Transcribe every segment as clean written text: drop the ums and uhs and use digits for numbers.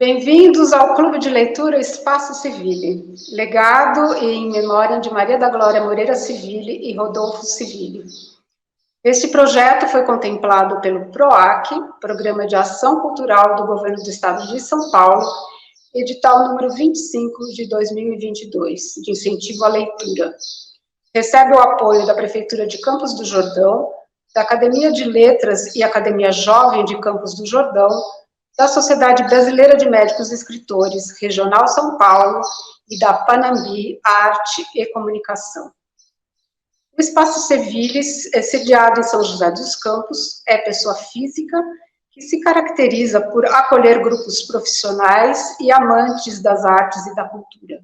Bem-vindos ao Clube de Leitura Espaço Civile, legado e em memória de Maria da Glória Moreira Civile e Rodolfo Civile. Este projeto foi contemplado pelo PROAC, Programa de Ação Cultural do Governo do Estado de São Paulo, edital número 25 de 2022, de incentivo à leitura. Recebe o apoio da Prefeitura de Campos do Jordão, da Academia de Letras e Academia Jovem de Campos do Jordão, da Sociedade Brasileira de Médicos e Escritores, Regional São Paulo, e da Panambi Arte e Comunicação. O Espaço Civiles é sediado em São José dos Campos, é pessoa física que se caracteriza por acolher grupos profissionais e amantes das artes e da cultura,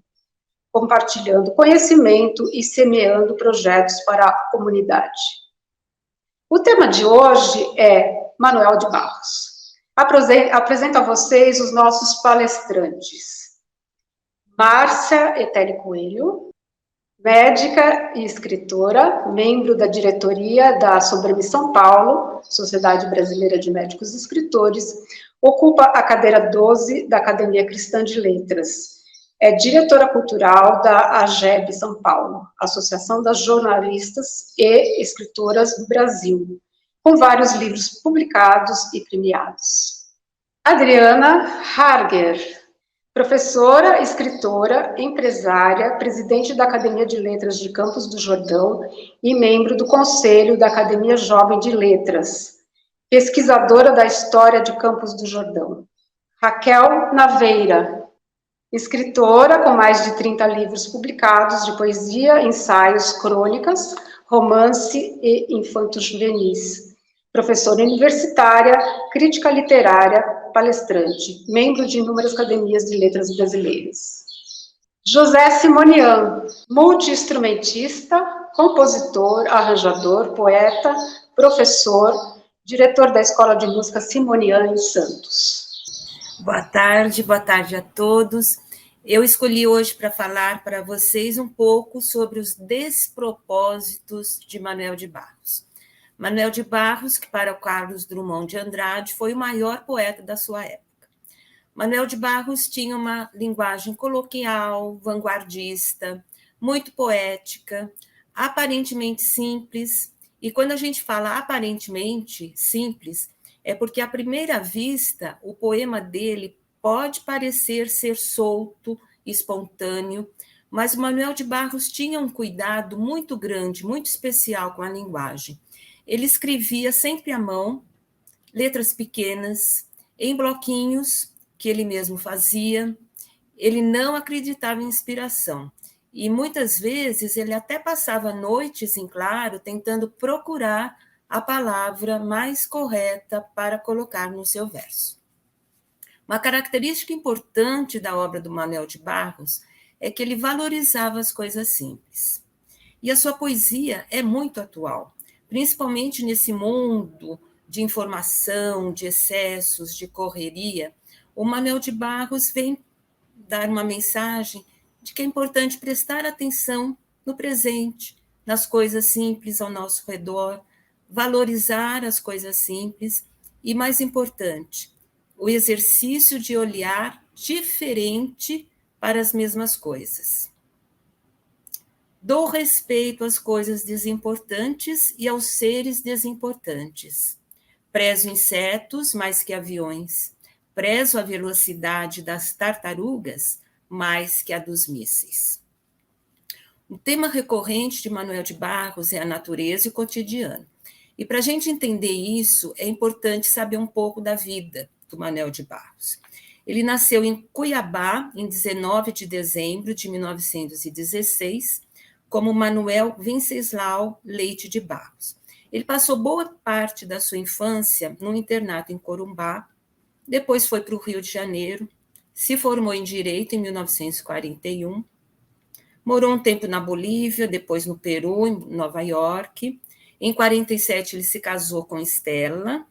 compartilhando conhecimento e semeando projetos para a comunidade. O tema de hoje é Manuel de Barros. Apresento a vocês os nossos palestrantes. Márcia Etelli Coelho, médica e escritora, membro da diretoria da Sobremi São Paulo, Sociedade Brasileira de Médicos e Escritores, ocupa a cadeira 12 da Academia Cristã de Letras. É diretora cultural da AGEB São Paulo, Associação das Jornalistas e Escritoras do Brasil, com vários livros publicados e premiados. Adriana Harger, professora, escritora, empresária, presidente da Academia de Letras de Campos do Jordão e membro do Conselho da Academia Jovem de Letras, pesquisadora da história de Campos do Jordão. Raquel Naveira, escritora com mais de 30 livros publicados de poesia, ensaios, crônicas, romance e infanto-juvenis. Professora universitária, crítica literária, palestrante, membro de inúmeras academias de letras brasileiras. José Simonian, multi-instrumentista, compositor, arranjador, poeta, professor, diretor da Escola de Música Simonian em Santos. Boa tarde a todos. Eu escolhi hoje para falar para vocês um pouco sobre os despropósitos de Manuel de Barros. Manuel de Barros, que para o Carlos Drummond de Andrade foi o maior poeta da sua época. Manuel de Barros tinha uma linguagem coloquial, vanguardista, muito poética, aparentemente simples, e quando a gente fala aparentemente simples, é porque à primeira vista o poema dele pode parecer ser solto, espontâneo, mas o Manuel de Barros tinha um cuidado muito grande, muito especial com a linguagem. Ele escrevia sempre à mão, letras pequenas, em bloquinhos que ele mesmo fazia. Ele não acreditava em inspiração. E muitas vezes ele até passava noites em claro tentando procurar a palavra mais correta para colocar no seu verso. Uma característica importante da obra do Manuel de Barros é que ele valorizava as coisas simples. E a sua poesia é muito atual, principalmente nesse mundo de informação, de excessos, de correria. O Manuel de Barros vem dar uma mensagem de que é importante prestar atenção no presente, nas coisas simples ao nosso redor, valorizar as coisas simples e, mais importante, o exercício de olhar diferente para as mesmas coisas. Dou respeito às coisas desimportantes e aos seres desimportantes. Prezo insetos mais que aviões. Prezo a velocidade das tartarugas mais que a dos mísseis. O tema recorrente de Manuel de Barros é a natureza e o cotidiano. E para a gente entender isso, é importante saber um pouco da vida do Manuel de Barros. Ele nasceu em Cuiabá, em 19 de dezembro de 1916, como Manuel Venceslau Leite de Barros. Ele passou boa parte da sua infância num internato em Corumbá, depois foi para o Rio de Janeiro, se formou em Direito em 1941, morou um tempo na Bolívia, depois no Peru, em Nova York. Em 47 ele se casou com Estela,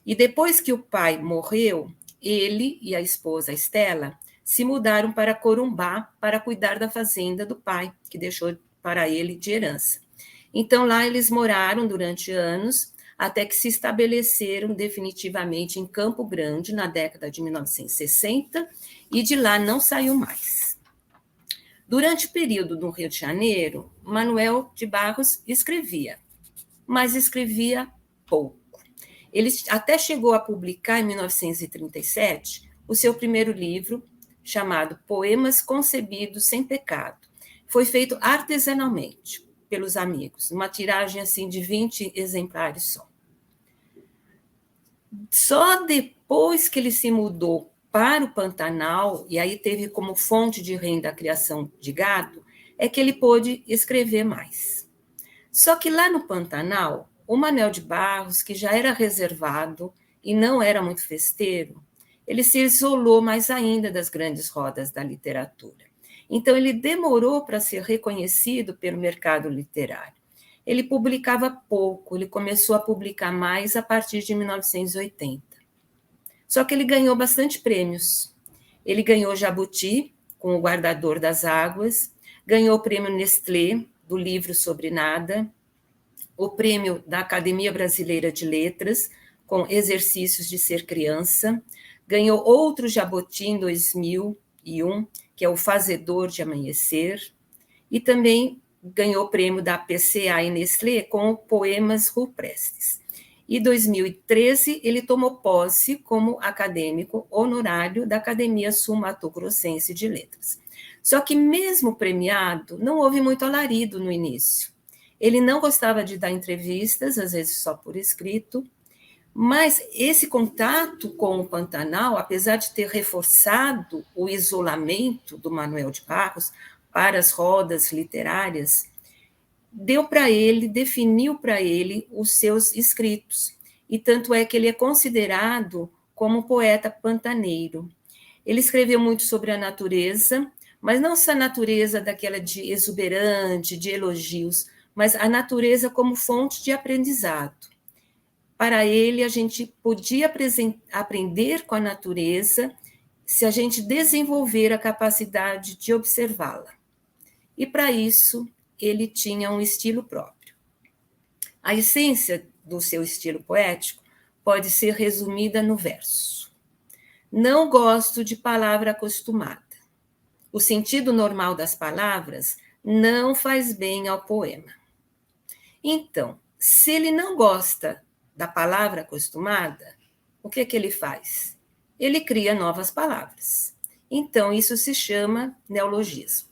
e depois que o pai morreu, ele e a esposa Estela se mudaram para Corumbá para cuidar da fazenda do pai, que deixou para ele de herança. Então, lá eles moraram durante anos, até que se estabeleceram definitivamente em Campo Grande na década de 1960 e de lá não saiu mais. Durante o período no Rio de Janeiro, Manuel de Barros escrevia, mas escrevia pouco. Ele até chegou a publicar, em 1937, o seu primeiro livro, chamado Poemas Concebidos Sem Pecado. Foi feito artesanalmente pelos amigos, uma tiragem assim de 20 exemplares só. Só depois que ele se mudou para o Pantanal, e aí teve como fonte de renda a criação de gado, é que ele pôde escrever mais. Só que lá no Pantanal, o Manuel de Barros, que já era reservado e não era muito festeiro, ele se isolou mais ainda das grandes rodas da literatura. Então, ele demorou para ser reconhecido pelo mercado literário. Ele publicava pouco, ele começou a publicar mais a partir de 1980. Só que ele ganhou bastante prêmios. Ele ganhou Jabuti, com o Guardador das Águas, ganhou o prêmio Nestlé, do livro Sobre Nada, o prêmio da Academia Brasileira de Letras, com Exercícios de Ser Criança, ganhou outro Jabuti em 2001, que é o Fazedor de Amanhecer, e também ganhou o prêmio da PCA e Nestlé com Poemas Rupestres. E em 2013, ele tomou posse como acadêmico honorário da Academia Sul-Mato-Grossense de Letras. Só que, mesmo premiado, não houve muito alarido no início. Ele não gostava de dar entrevistas, às vezes só por escrito, mas esse contato com o Pantanal, apesar de ter reforçado o isolamento do Manuel de Barros para as rodas literárias, definiu para ele os seus escritos, e tanto é que ele é considerado como um poeta pantaneiro. Ele escreveu muito sobre a natureza, mas não só a natureza daquela de exuberante, de elogios, mas a natureza como fonte de aprendizado. Para ele, a gente podia aprender com a natureza se a gente desenvolver a capacidade de observá-la. E, para isso, ele tinha um estilo próprio. A essência do seu estilo poético pode ser resumida no verso. Não gosto de palavra acostumada. O sentido normal das palavras não faz bem ao poema. Então, se ele não gosta da palavra acostumada, o que ele faz? Ele cria novas palavras. Então, isso se chama neologismo.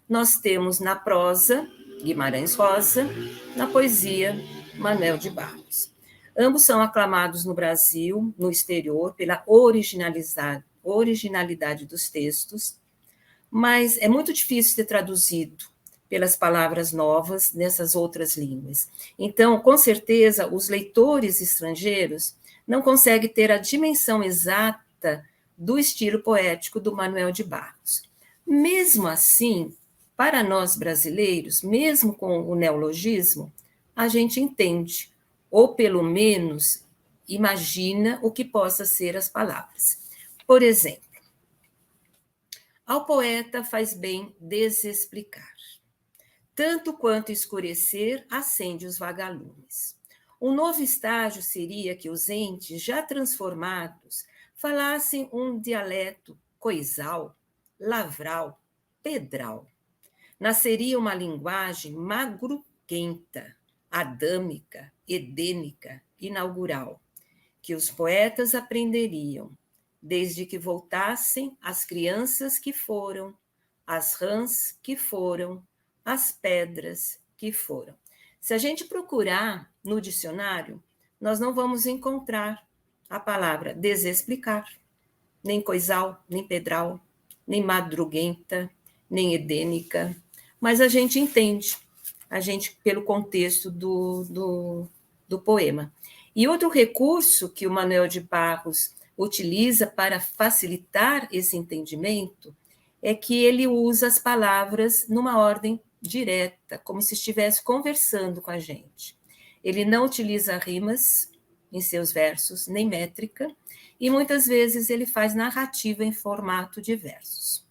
Nós temos na prosa Guimarães Rosa, na poesia Manuel de Barros. Ambos são aclamados no Brasil, no exterior, pela originalidade dos textos, mas é muito difícil ser traduzido pelas palavras novas nessas outras línguas. Então, com certeza, os leitores estrangeiros não conseguem ter a dimensão exata do estilo poético do Manuel de Barros. Mesmo assim, para nós brasileiros, mesmo com o neologismo, a gente entende, ou pelo menos imagina o que possa ser as palavras. Por exemplo, ao poeta faz bem desexplicar. Tanto quanto escurecer, acende os vagalumes. Um novo estágio seria que os entes já transformados falassem um dialeto coisal, lavral, pedral. Nasceria uma linguagem magruquenta, adâmica, edênica, inaugural, que os poetas aprenderiam, desde que voltassem as crianças que foram, as rãs que foram, as pedras que foram. Se a gente procurar no dicionário, nós não vamos encontrar a palavra desexplicar, nem coisal, nem pedral, nem madruguenta, nem edênica, mas a gente entende, pelo contexto do poema. E outro recurso que o Manuel de Barros utiliza para facilitar esse entendimento é que ele usa as palavras numa ordem direta, como se estivesse conversando com a gente. Ele não utiliza rimas em seus versos, nem métrica, e muitas vezes ele faz narrativa em formato de versos.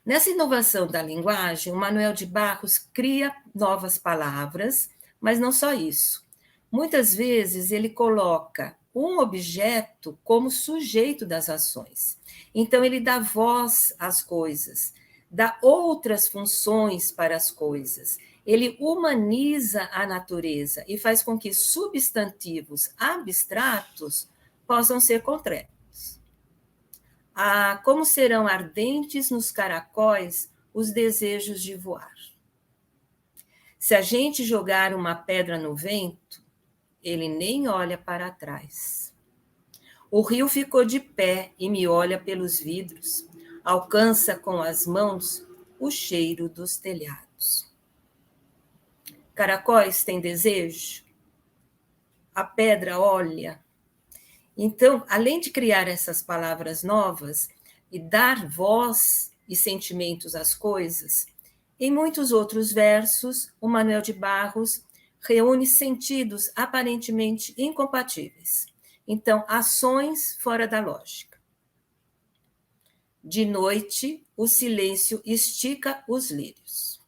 Nessa inovação da linguagem, o Manuel de Barros cria novas palavras, mas não só isso. Muitas vezes ele coloca um objeto como sujeito das ações. Então, ele dá voz às coisas, dá outras funções para as coisas. Ele humaniza a natureza e faz com que substantivos abstratos possam ser concretos. Como serão ardentes nos caracóis os desejos de voar. Se a gente jogar uma pedra no vento, ele nem olha para trás. O rio ficou de pé e me olha pelos vidros, alcança com as mãos o cheiro dos telhados. Caracóis têm desejo? A pedra olha. Então, além de criar essas palavras novas e dar voz e sentimentos às coisas, em muitos outros versos, o Manuel de Barros reúne sentidos aparentemente incompatíveis. Então, ações fora da lógica. De noite, o silêncio estica os lírios.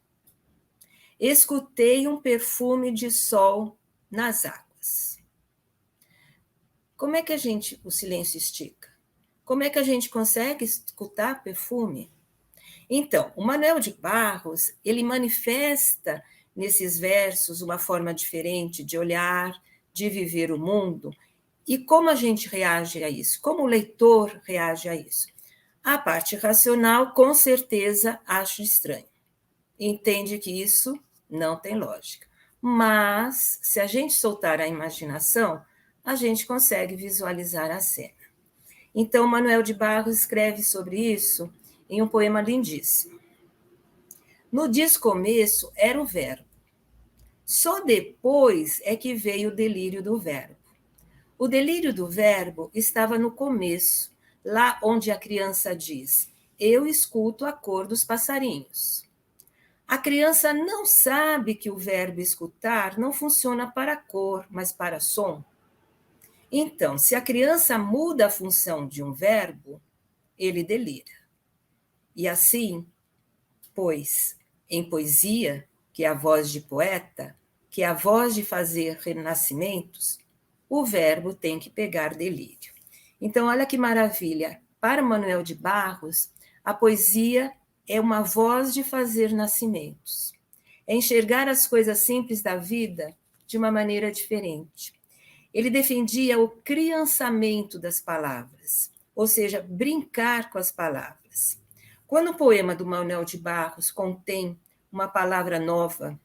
Escutei um perfume de sol nas águas. Como é que o silêncio estica? Como é que a gente consegue escutar perfume? Então, o Manuel de Barros, ele manifesta nesses versos uma forma diferente de olhar, de viver o mundo. E como a gente reage a isso? Como o leitor reage a isso? A parte racional, com certeza, acha estranho. Entende que isso não tem lógica. Mas, se a gente soltar a imaginação, a gente consegue visualizar a cena. Então, Manuel de Barros escreve sobre isso em um poema lindíssimo. No descomeço era o verbo. Só depois é que veio o delírio do verbo. O delírio do verbo estava no começo, lá onde a criança diz: eu escuto a cor dos passarinhos. A criança não sabe que o verbo escutar não funciona para cor, mas para som. Então, se a criança muda a função de um verbo, ele delira. E assim, pois, em poesia, que é a voz de poeta, que é a voz de fazer renascimentos, o verbo tem que pegar delírio. Então, olha que maravilha. Para Manuel de Barros, a poesia é uma voz de fazer nascimentos. É enxergar as coisas simples da vida de uma maneira diferente. Ele defendia o criançamento das palavras, ou seja, brincar com as palavras. Quando o poema do Manuel de Barros contém uma palavra nova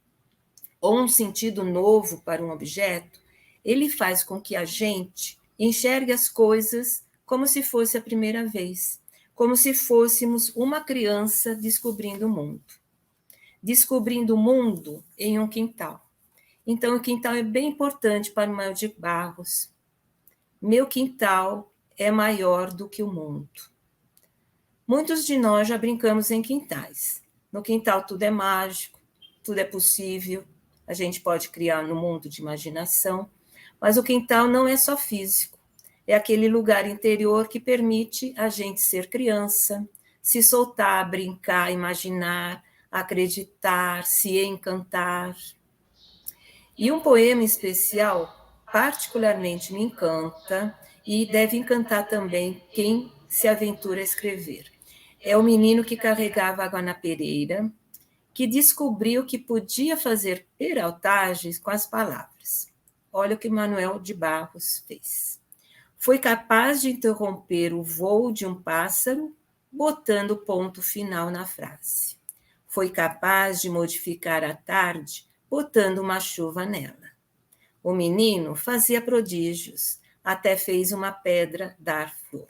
ou um sentido novo para um objeto, ele faz com que a gente enxergue as coisas como se fosse a primeira vez, como se fôssemos uma criança descobrindo o mundo. Descobrindo o mundo em um quintal. Então, o quintal é bem importante para o Manuel de Barros. Meu quintal é maior do que o mundo. Muitos de nós já brincamos em quintais. No quintal tudo é mágico, tudo é possível, a gente pode criar no mundo de imaginação, mas o quintal não é só físico, é aquele lugar interior que permite a gente ser criança, se soltar, brincar, imaginar, acreditar, se encantar. E um poema especial particularmente me encanta e deve encantar também quem se aventura a escrever. É o menino que carregava água na pereira, que descobriu que podia fazer peraltagens com as palavras. Olha o que Manuel de Barros fez. Foi capaz de interromper o voo de um pássaro, botando ponto final na frase. Foi capaz de modificar a tarde, botando uma chuva nela. O menino fazia prodígios, até fez uma pedra dar flor.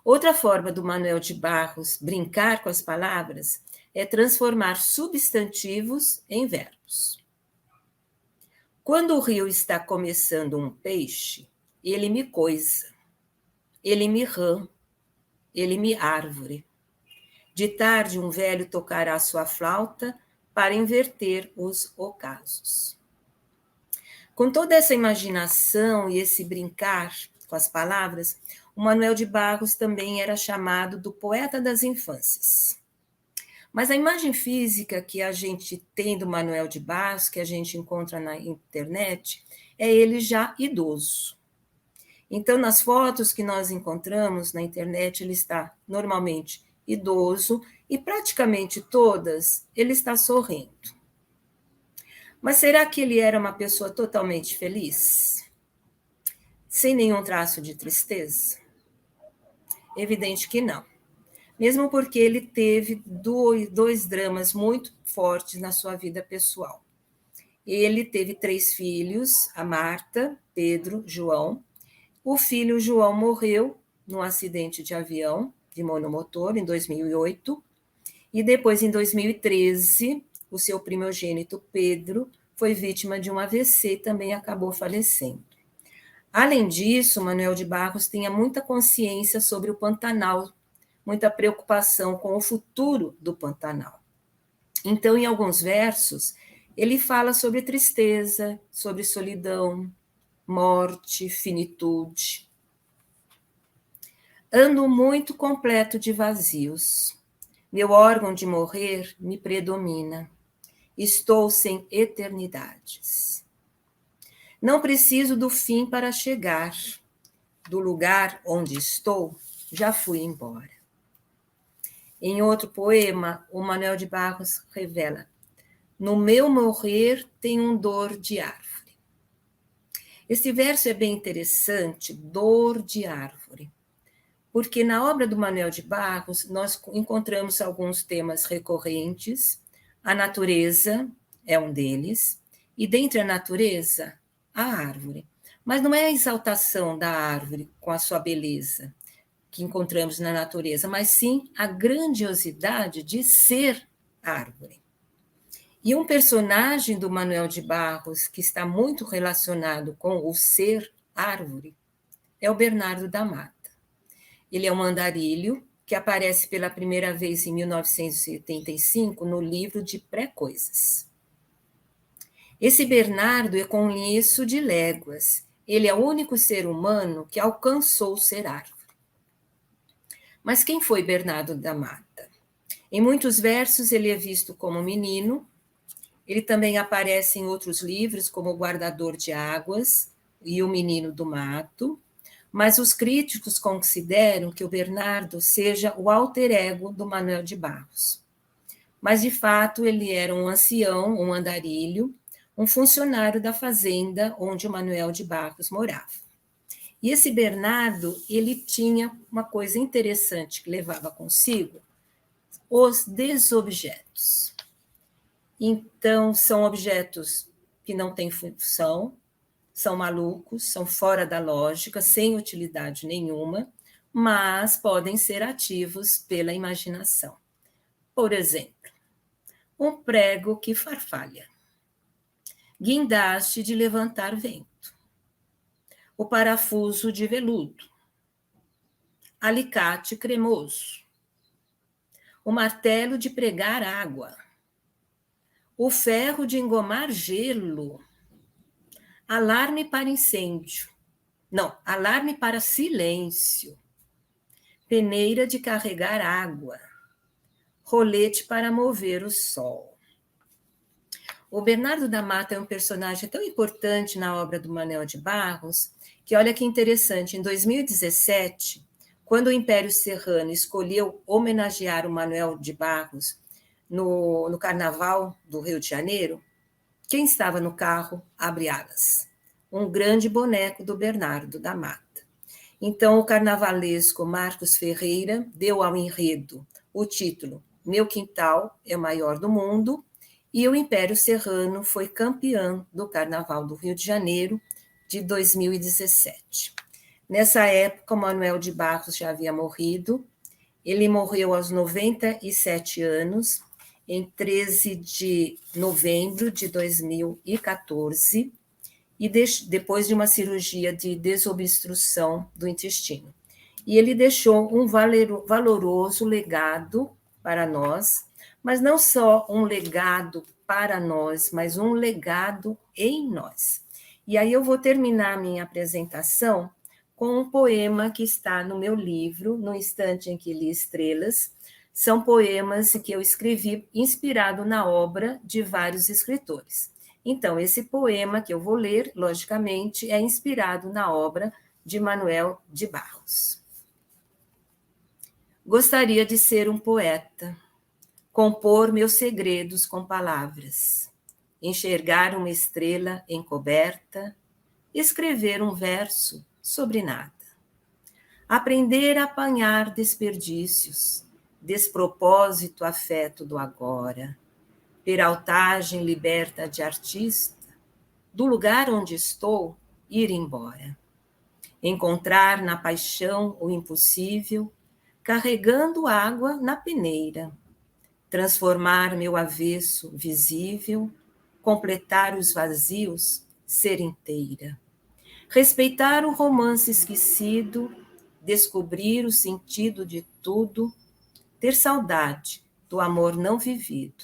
Outra forma do Manuel de Barros brincar com as palavras é transformar substantivos em verbos. Quando o rio está começando um peixe, ele me coisa, ele me rã, ele me árvore. De tarde um velho tocará sua flauta para inverter os ocasos. Com toda essa imaginação e esse brincar com as palavras, o Manuel de Barros também era chamado do poeta das infâncias. Mas a imagem física que a gente tem do Manuel de Barros, que a gente encontra na internet, é ele já idoso. Então, nas fotos que nós encontramos na internet, ele está normalmente idoso e praticamente todas ele está sorrindo. Mas será que ele era uma pessoa totalmente feliz? Sem nenhum traço de tristeza? Evidente que não. Mesmo porque ele teve dois dramas muito fortes na sua vida pessoal. Ele teve 3 filhos, a Marta, Pedro, João. O filho João morreu num acidente de avião, de monomotor, em 2008. E depois, em 2013, o seu primogênito, Pedro, foi vítima de um AVC e também acabou falecendo. Além disso, Manuel de Barros tinha muita consciência sobre o Pantanal, muita preocupação com o futuro do Pantanal. Então, em alguns versos, ele fala sobre tristeza, sobre solidão, morte, finitude. Ando muito completo de vazios. Meu órgão de morrer me predomina. Estou sem eternidades. Não preciso do fim para chegar. Do lugar onde estou, já fui embora. Em outro poema, o Manuel de Barros revela: no meu morrer tem um dor de árvore. Este verso é bem interessante, dor de árvore, porque na obra do Manuel de Barros nós encontramos alguns temas recorrentes. A natureza é um deles, e dentre a natureza, a árvore. Mas não é a exaltação da árvore com a sua beleza que encontramos na natureza, mas sim a grandiosidade de ser árvore. E um personagem do Manuel de Barros que está muito relacionado com o ser árvore é o Bernardo da Mata. Ele é um andarilho que aparece pela primeira vez em 1985 no livro de Pré-Coisas. Esse Bernardo é com isso de léguas. Ele é o único ser humano que alcançou ser árvore. Mas quem foi Bernardo da Mata? Em muitos versos ele é visto como menino. Ele também aparece em outros livros, como O Guardador de Águas e O Menino do Mato. Mas os críticos consideram que o Bernardo seja o alter ego do Manuel de Barros. Mas, de fato, ele era um ancião, um andarilho, um funcionário da fazenda onde o Manuel de Barros morava. E esse Bernardo, ele tinha uma coisa interessante que levava consigo: os desobjetos. Então, são objetos que não têm função, são malucos, são fora da lógica, sem utilidade nenhuma, mas podem ser ativos pela imaginação. Por exemplo, um prego que farfalha, guindaste de levantar vento, o parafuso de veludo, alicate cremoso, o martelo de pregar água, o ferro de engomar gelo, alarme para incêndio, não, alarme para silêncio, peneira de carregar água, rolete para mover o sol. O Bernardo da Mata é um personagem tão importante na obra do Manuel de Barros, que olha que interessante, em 2017, quando o Império Serrano escolheu homenagear o Manuel de Barros no Carnaval do Rio de Janeiro, quem estava no carro, abre alas, um grande boneco do Bernardo da Mata. Então, o carnavalesco Marcos Ferreira deu ao enredo o título Meu Quintal é o Maior do Mundo, e o Império Serrano foi campeão do Carnaval do Rio de Janeiro de 2017. Nessa época, o Manuel de Barros já havia morrido. Ele morreu aos 97 anos, em 13 de novembro de 2014, e depois de uma cirurgia de desobstrução do intestino. E ele deixou um valoroso legado para nós, mas não só um legado para nós, mas um legado em nós. E aí eu vou terminar a minha apresentação com um poema que está no meu livro, No Instante em que Li Estrelas. São poemas que eu escrevi inspirado na obra de vários escritores. Então, esse poema que eu vou ler, logicamente, é inspirado na obra de Manuel de Barros. Gostaria de ser um poeta, compor meus segredos com palavras, enxergar uma estrela encoberta, escrever um verso sobre nada. Aprender a apanhar desperdícios, despropósito afeto do agora, peraltagem liberta de artista, do lugar onde estou, ir embora. Encontrar na paixão o impossível, carregando água na peneira, transformar meu avesso visível, completar os vazios, ser inteira. Respeitar o romance esquecido, descobrir o sentido de tudo, ter saudade do amor não vivido,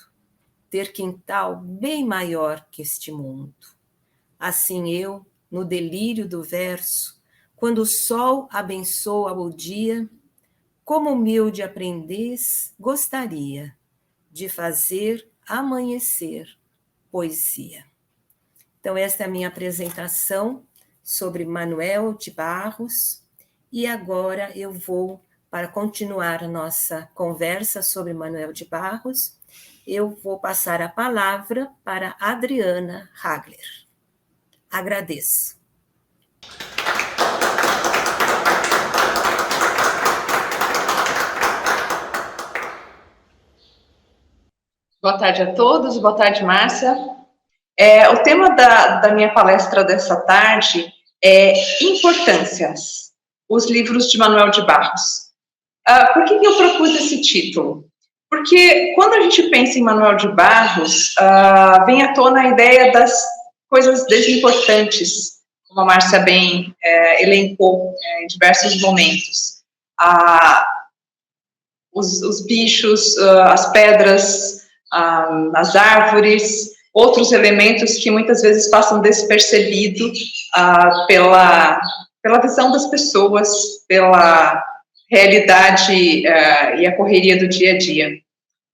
ter quintal bem maior que este mundo. Assim eu, no delírio do verso, quando o sol abençoa o dia, como humilde aprendiz, gostaria de fazer amanhecer poesia. Então, esta é a minha apresentação sobre Manuel de Barros, e agora eu vou, para continuar a nossa conversa sobre Manuel de Barros, eu vou passar a palavra para Adriana Hagler. Agradeço. Boa tarde a todos, boa tarde, Márcia. O tema da minha palestra dessa tarde é Importâncias, os livros de Manuel de Barros. Por que eu propus esse título? Porque quando a gente pensa em Manuel de Barros, vem à tona a ideia das coisas desimportantes, como a Márcia bem elencou em diversos momentos. Os bichos, as pedras, as árvores, outros elementos que muitas vezes passam despercebidos pela visão das pessoas, pela realidade e a correria do dia a dia.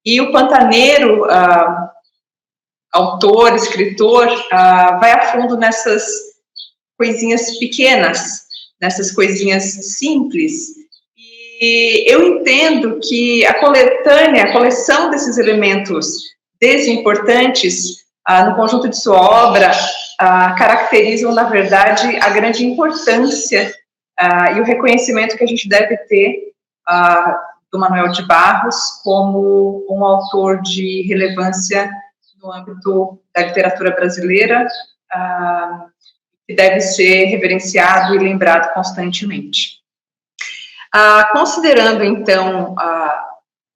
E o Pantaneiro, autor, escritor, vai a fundo nessas coisinhas pequenas, nessas coisinhas simples. E eu entendo que a coleção desses elementos desimportantes no conjunto de sua obra caracterizam, na verdade, a grande importância e o reconhecimento que a gente deve ter do Manuel de Barros como um autor de relevância no âmbito da literatura brasileira, que deve ser reverenciado e lembrado constantemente. Considerando, então,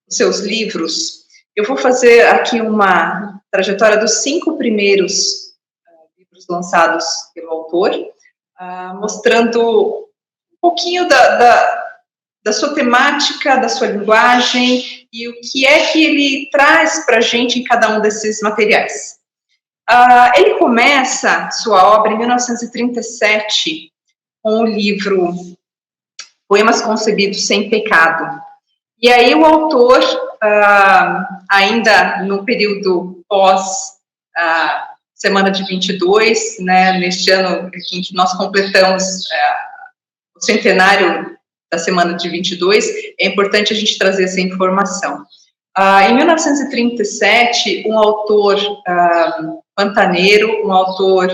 os seus livros, eu vou fazer aqui uma trajetória dos 5 primeiros livros lançados pelo autor, mostrando um pouquinho da sua temática, da sua linguagem e o que é que ele traz para a gente em cada um desses materiais. Ele começa sua obra em 1937 com o livro Poemas Concebidos Sem Pecado. E aí o autor, ainda no período pós Semana de 22, né, neste ano em que nós completamos o centenário da Semana de 22, é importante a gente trazer essa informação. Em 1937, um autor pantaneiro, um autor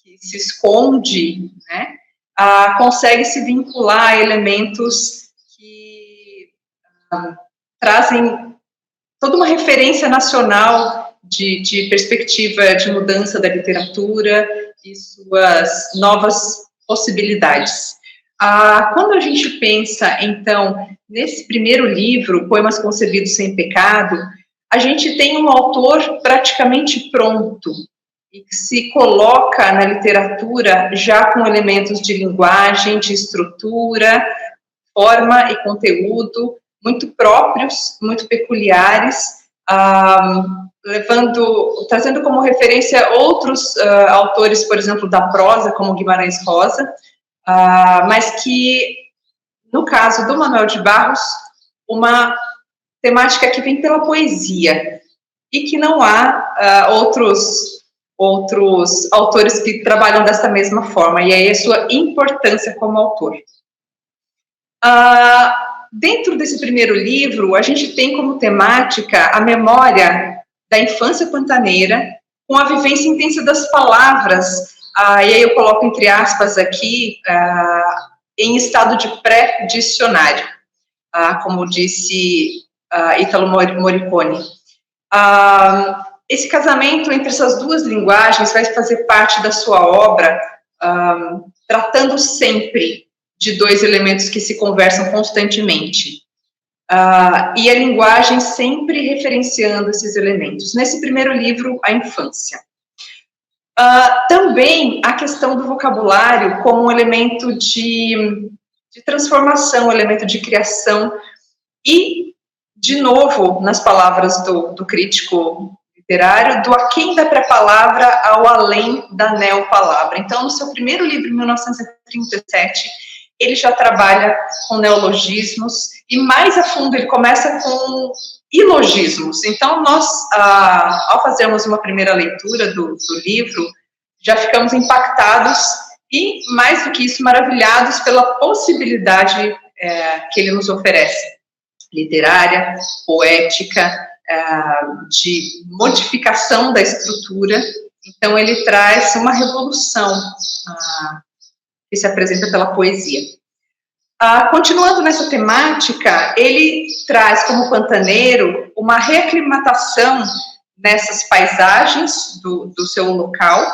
que se esconde, né, consegue se vincular a elementos que trazem toda uma referência nacional de perspectiva de mudança da literatura e suas novas possibilidades. Quando a gente pensa, então, nesse primeiro livro, Poemas Concebidos Sem Pecado, a gente tem um autor praticamente pronto, e que se coloca na literatura já com elementos de linguagem, de estrutura, forma e conteúdo muito próprios, muito peculiares, trazendo como referência outros autores, por exemplo, da prosa, como Guimarães Rosa, mas que, no caso do Manuel de Barros, uma temática que vem pela poesia e que não há outros autores que trabalham dessa mesma forma, e aí a sua importância como autor. Dentro desse primeiro livro, a gente tem como temática a memória da infância pantaneira com a vivência intensa das palavras, e aí eu coloco entre aspas aqui, em estado de pré-dicionário, como disse Ítalo Morricone. Esse casamento entre essas duas linguagens vai fazer parte da sua obra, tratando sempre de dois elementos que se conversam constantemente. E a linguagem sempre referenciando esses elementos. Nesse primeiro livro, a infância. Também a questão do vocabulário como um elemento de transformação, um elemento de criação, e, de novo, nas palavras do crítico literário, do aquém da pré-palavra ao além da neopalavra. Então, no seu primeiro livro, em 1937, ele já trabalha com neologismos, e mais a fundo ele começa com ilogismos. Então, nós, ao fazermos uma primeira leitura do livro, já ficamos impactados e, mais do que isso, maravilhados pela possibilidade que ele nos oferece, literária, poética, de modificação da estrutura. Então, ele traz uma revolução que se apresenta pela poesia. Continuando nessa temática, ele traz como pantaneiro uma reaclimatação nessas paisagens do seu local,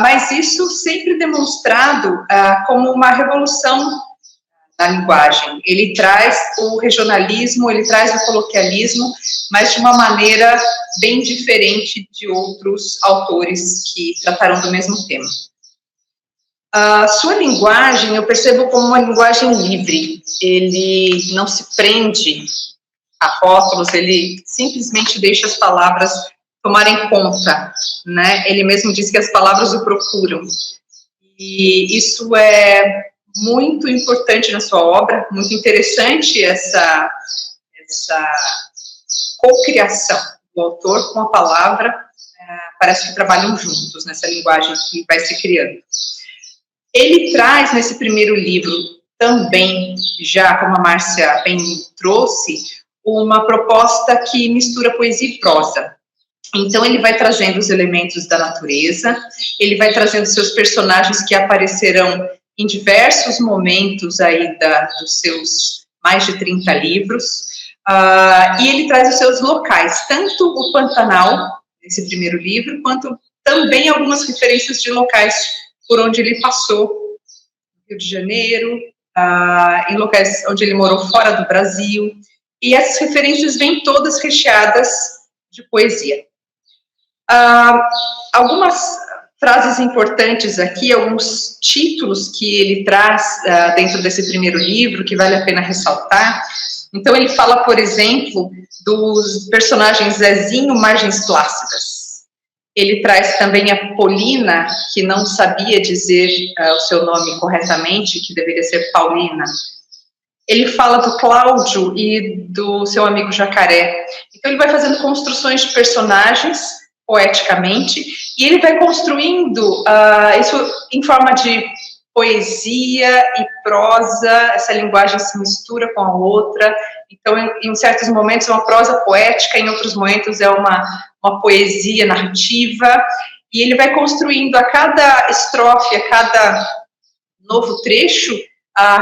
mas isso sempre demonstrado como uma revolução na linguagem. Ele traz o regionalismo, ele traz o coloquialismo, mas de uma maneira bem diferente de outros autores que trataram do mesmo tema. A sua linguagem eu percebo como uma linguagem livre. Ele não se prende a rótulos, ele simplesmente deixa as palavras tomarem conta, né? Ele mesmo diz que as palavras o procuram. E isso é muito importante na sua obra, muito interessante essa cocriação do autor com a palavra. Parece que trabalham juntos nessa linguagem que vai se criando. Ele traz nesse primeiro livro também, já como a Márcia bem trouxe, uma proposta que mistura poesia e prosa. Então, ele vai trazendo os elementos da natureza, ele vai trazendo seus personagens que aparecerão em diversos momentos aí dos seus mais de 30 livros, e ele traz os seus locais, tanto o Pantanal, nesse primeiro livro, quanto também algumas referências de locais por onde ele passou, Rio de Janeiro, em locais onde ele morou fora do Brasil, e essas referências vêm todas recheadas de poesia. Algumas frases importantes aqui, alguns títulos que ele traz dentro desse primeiro livro, que vale a pena ressaltar. Então, ele fala, por exemplo, dos personagens Zezinho, Margens Plácidas. Ele traz também a Polina, que não sabia dizer o seu nome corretamente, que deveria ser Paulina. Ele fala do Cláudio e do seu amigo Jacaré. Então, ele vai fazendo construções de personagens, poeticamente, e ele vai construindo isso em forma de poesia e prosa, essa linguagem se mistura com a outra. Então, em certos momentos é uma prosa poética, em outros momentos é uma poesia narrativa, e ele vai construindo a cada estrofe, a cada novo trecho,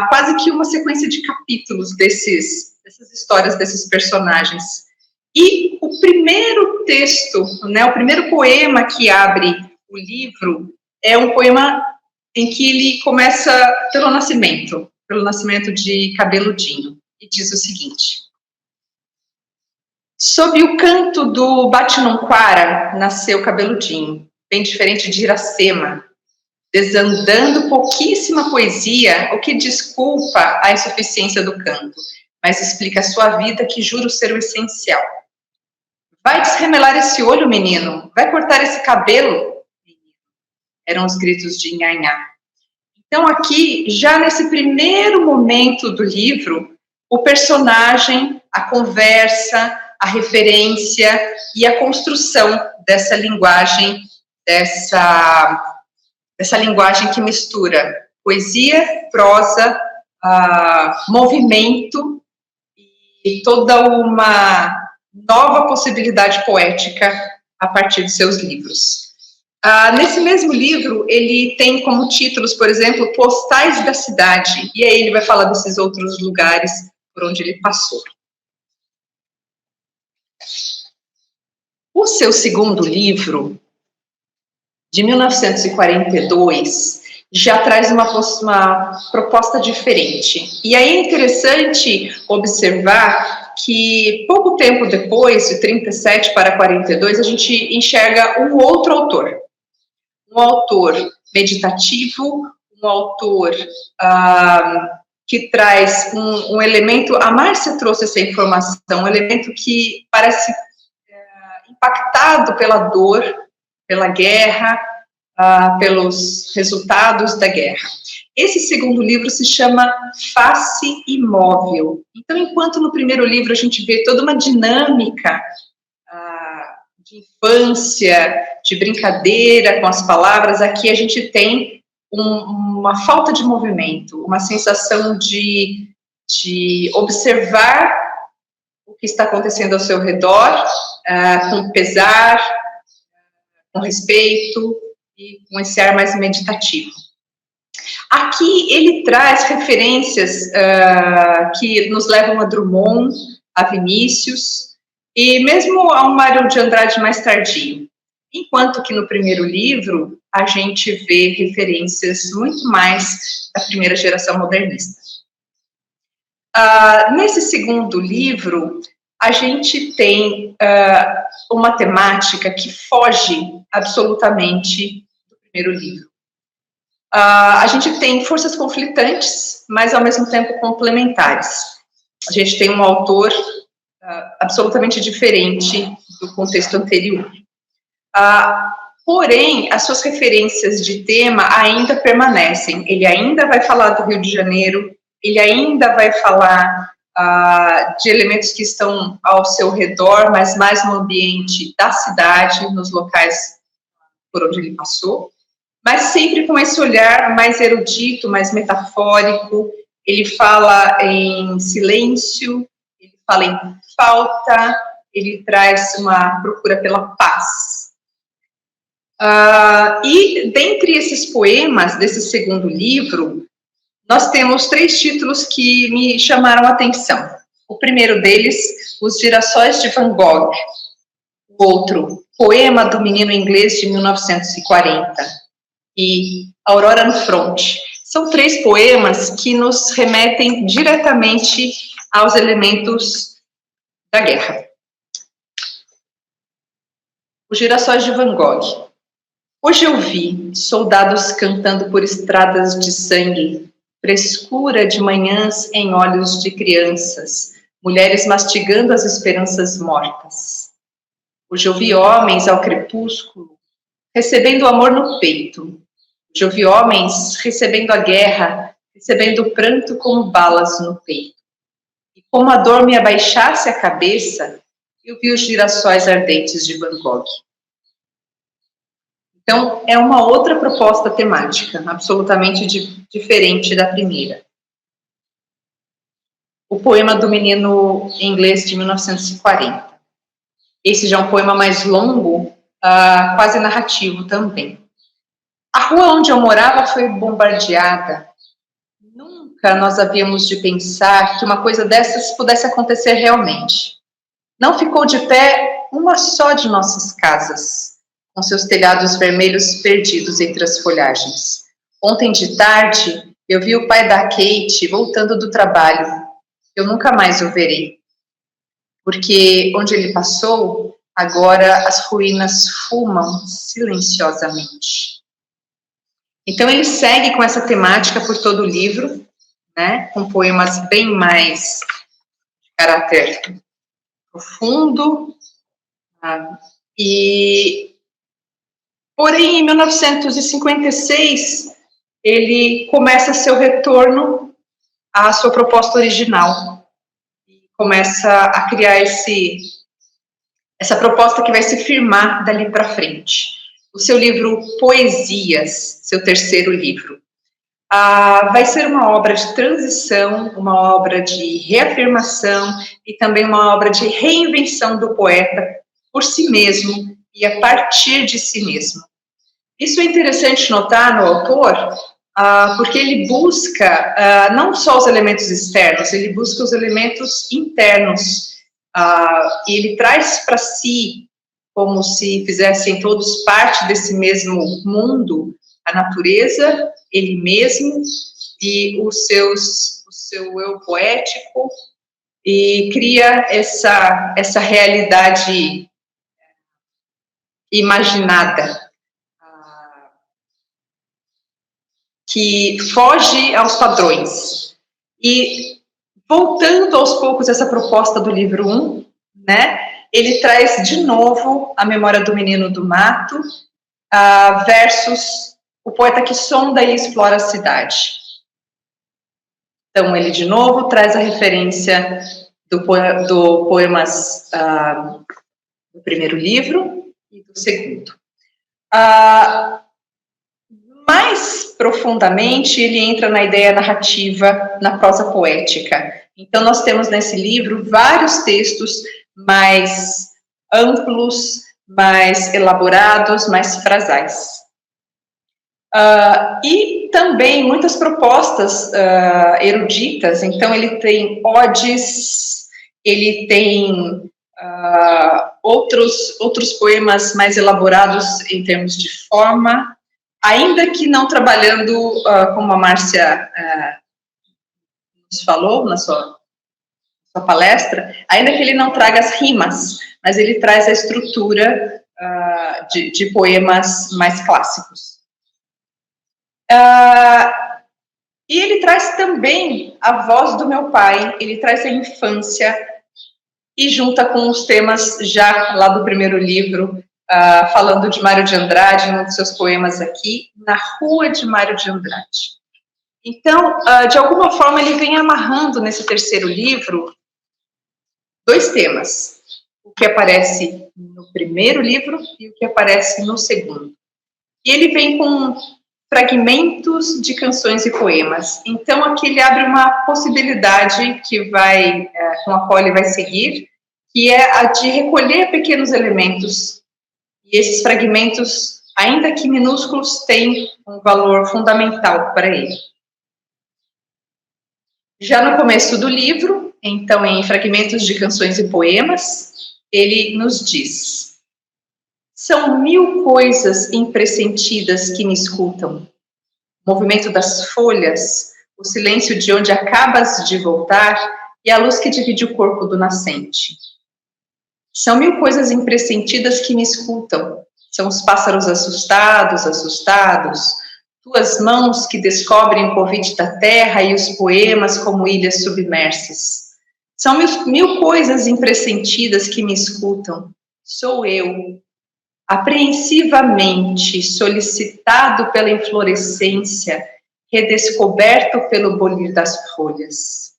quase que uma sequência de capítulos dessas histórias, desses personagens. E o primeiro texto, né, o primeiro poema que abre o livro é um poema em que ele começa pelo nascimento de Cabeludinho, e diz o seguinte: sob o canto do Batinonquara nasceu Cabeludinho, bem diferente de Iracema, desandando pouquíssima poesia, o que desculpa a insuficiência do canto, mas explica a sua vida que juro ser o essencial. Vai desremelar esse olho, menino? Vai cortar esse cabelo? Eram os gritos de Nhanhá. Então, aqui, já nesse primeiro momento do livro, o personagem a conversa, a referência e a construção dessa linguagem, dessa linguagem que mistura poesia, prosa, movimento e toda uma nova possibilidade poética a partir de seus livros. Nesse mesmo livro, ele tem como títulos, por exemplo, Postais da Cidade, e aí ele vai falar desses outros lugares por onde ele passou. O seu segundo livro, de 1942, já traz uma proposta diferente. E aí é interessante observar que, pouco tempo depois, de 37 para 42, a gente enxerga um outro autor. Um autor meditativo, um autor que traz um elemento, a Márcia trouxe essa informação, um elemento que parece impactado pela dor, pela guerra, pelos resultados da guerra. Esse segundo livro se chama Face Imóvel. Então, enquanto no primeiro livro a gente vê toda uma dinâmica de infância, de brincadeira com as palavras, aqui a gente tem uma falta de movimento, uma sensação de observar o que está acontecendo ao seu redor, com pesar, com respeito e com esse ar mais meditativo. Aqui ele traz referências que nos levam a Drummond, a Vinícius e mesmo a um Mário de Andrade mais tardio. Enquanto que no primeiro livro a gente vê referências muito mais da primeira geração modernista. Nesse segundo livro, a gente tem uma temática que foge absolutamente do primeiro livro. A gente tem forças conflitantes, mas ao mesmo tempo complementares. A gente tem um autor absolutamente diferente do contexto anterior. Porém, as suas referências de tema ainda permanecem. Ele ainda vai falar do Rio de Janeiro, ele ainda vai falar de elementos que estão ao seu redor, mas mais no ambiente da cidade, nos locais por onde ele passou, mas sempre com esse olhar mais erudito, mais metafórico. Ele fala em silêncio, ele fala em falta, ele traz uma procura pela paz. E dentre esses poemas desse segundo livro, nós temos 3 títulos que me chamaram a atenção. O primeiro deles, Os Girassóis de Van Gogh. O outro, Poema do Menino Inglês, de 1940. E Aurora no Fronte. São 3 poemas que nos remetem diretamente aos elementos da guerra. Os Girassóis de Van Gogh. Hoje eu vi soldados cantando por estradas de sangue, frescura de manhãs em olhos de crianças, mulheres mastigando as esperanças mortas. Hoje eu vi homens ao crepúsculo, recebendo o amor no peito. Hoje eu vi homens recebendo a guerra, recebendo o pranto como balas no peito. E como a dor me abaixasse a cabeça, eu vi os girassóis ardentes de Van Gogh. Então, é uma outra proposta temática, absolutamente diferente da primeira. O Poema do Menino Inglês, de 1940. Esse já é um poema mais longo, quase narrativo também. A rua onde eu morava foi bombardeada. Nunca nós havíamos de pensar que uma coisa dessas pudesse acontecer realmente. Não ficou de pé uma só de nossas casas, com seus telhados vermelhos perdidos entre as folhagens. Ontem de tarde, eu vi o pai da Kate voltando do trabalho. Eu nunca mais o verei. Porque onde ele passou, agora as ruínas fumam silenciosamente. Então ele segue com essa temática por todo o livro, né, com poemas bem mais de caráter profundo, porém, em 1956, ele começa seu retorno à sua proposta original. começa a criar essa proposta que vai se firmar dali para frente. O seu livro Poesias, seu terceiro livro, vai ser uma obra de transição, uma obra de reafirmação e também uma obra de reinvenção do poeta por si mesmo e a partir de si mesmo. Isso é interessante notar no autor, porque ele busca não só os elementos externos, ele busca os elementos internos, e ele traz para si, como se fizessem todos parte desse mesmo mundo, a natureza, ele mesmo e o seu eu poético, e cria essa realidade imaginada, que foge aos padrões. E voltando aos poucos essa proposta do livro 1, né, ele traz de novo a memória do menino do mato, versus o poeta que sonda e explora a cidade. Então, ele de novo traz a referência do poemas do primeiro livro e do segundo. Mais profundamente, ele entra na ideia narrativa, na prosa poética. Então, nós temos nesse livro vários textos mais amplos, mais elaborados, mais frasais. E também muitas propostas eruditas. Então, ele tem odes, ele tem outros poemas mais elaborados em termos de forma, ainda que não trabalhando, como a Márcia nos falou na sua palestra, ainda que ele não traga as rimas, mas ele traz a estrutura de poemas mais clássicos. E ele traz também a voz do meu pai, ele traz a infância e junta com os temas já lá do primeiro livro, falando de Mário de Andrade, um dos seus poemas aqui, Na Rua de Mário de Andrade. Então, de alguma forma, ele vem amarrando nesse terceiro livro dois temas, o que aparece no primeiro livro e o que aparece no segundo. E ele vem com fragmentos de canções e poemas. Então, aqui ele abre uma possibilidade com a qual ele vai seguir, que é a de recolher pequenos elementos. E esses fragmentos, ainda que minúsculos, têm um valor fundamental para ele. Já no começo do livro, então, em fragmentos de canções e poemas, ele nos diz: são 1000 coisas impressentidas que me escutam. O movimento das folhas, o silêncio de onde acabas de voltar e a luz que divide o corpo do nascente. São 1000 coisas impressentidas que me escutam. São os pássaros assustados, tuas mãos que descobrem o convite da terra e os poemas como ilhas submersas. São 1000 coisas impressentidas que me escutam. Sou eu, apreensivamente solicitado pela inflorescência, redescoberto pelo bolir das folhas.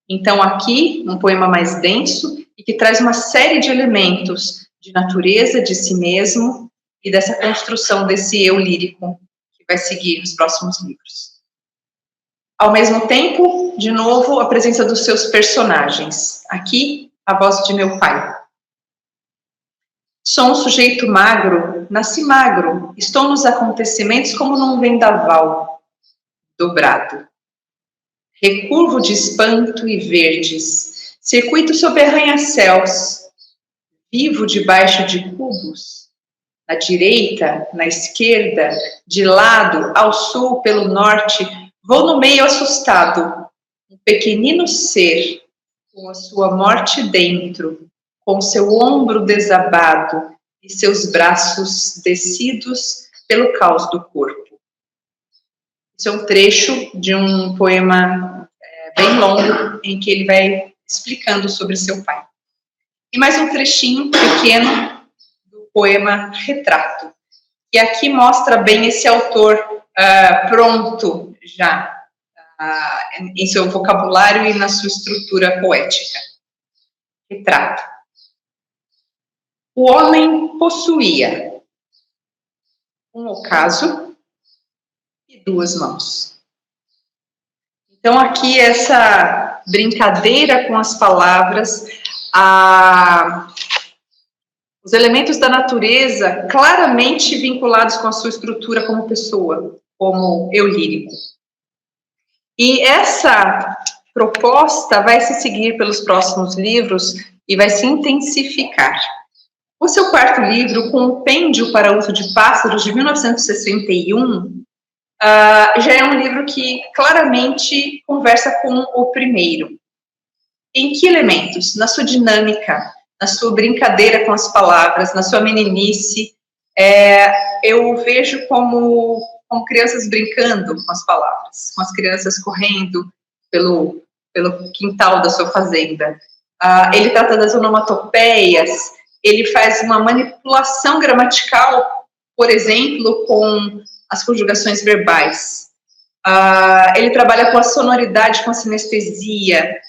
Então, aqui, um poema mais denso e que traz uma série de elementos de natureza, de si mesmo e dessa construção desse eu lírico que vai seguir nos próximos livros. Ao mesmo tempo, de novo, a presença dos seus personagens. Aqui, a voz de meu pai. Sou um sujeito magro, nasci magro, estou nos acontecimentos como num vendaval, dobrado. Recurvo de espanto e verdes, circuito sob arranha-céus, vivo debaixo de cubos, na direita, na esquerda, de lado, ao sul, pelo norte, vou no meio assustado, um pequenino ser, com a sua morte dentro, com seu ombro desabado e seus braços descidos pelo caos do corpo. Isso é um trecho de um poema bem longo, em que ele vai explicando sobre seu pai. E mais um trechinho pequeno do poema Retrato, que aqui mostra bem esse autor pronto já em seu vocabulário e na sua estrutura poética. Retrato. O homem possuía um ocaso e 2 mãos. Então, aqui, essa brincadeira com as palavras, os elementos da natureza claramente vinculados com a sua estrutura como pessoa, como eu lírico. E essa proposta vai se seguir pelos próximos livros e vai se intensificar. O seu quarto livro, o Compêndio para Uso de Pássaros, de 1961, já é um livro que claramente conversa com o primeiro. Em que elementos? Na sua dinâmica, na sua brincadeira com as palavras, na sua meninice, eu vejo como crianças brincando com as palavras, com as crianças correndo pelo quintal da sua fazenda. Ele trata das onomatopeias, ele faz uma manipulação gramatical, por exemplo, com as conjugações verbais. Ele trabalha com a sonoridade, com a sinestesia.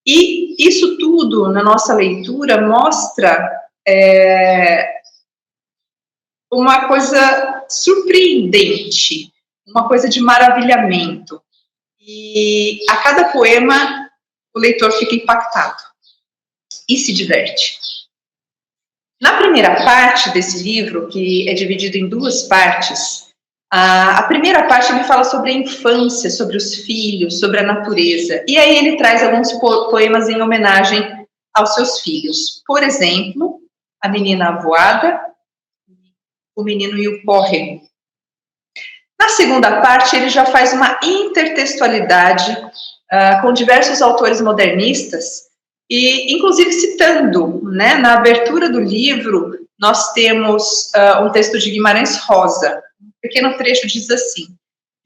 E isso tudo, na nossa leitura, mostra uma coisa surpreendente, uma coisa de maravilhamento. E a cada poema, o leitor fica impactado e se diverte. Na primeira parte desse livro, que é dividido em 2 partes, a primeira parte ele fala sobre a infância, sobre os filhos, sobre a natureza. E aí ele traz alguns poemas em homenagem aos seus filhos. Por exemplo, A Menina Avoada, O Menino e o Córrego. Na segunda parte, ele já faz uma intertextualidade com diversos autores modernistas, e inclusive citando, né, na abertura do livro, nós temos um texto de Guimarães Rosa. Um pequeno trecho diz assim,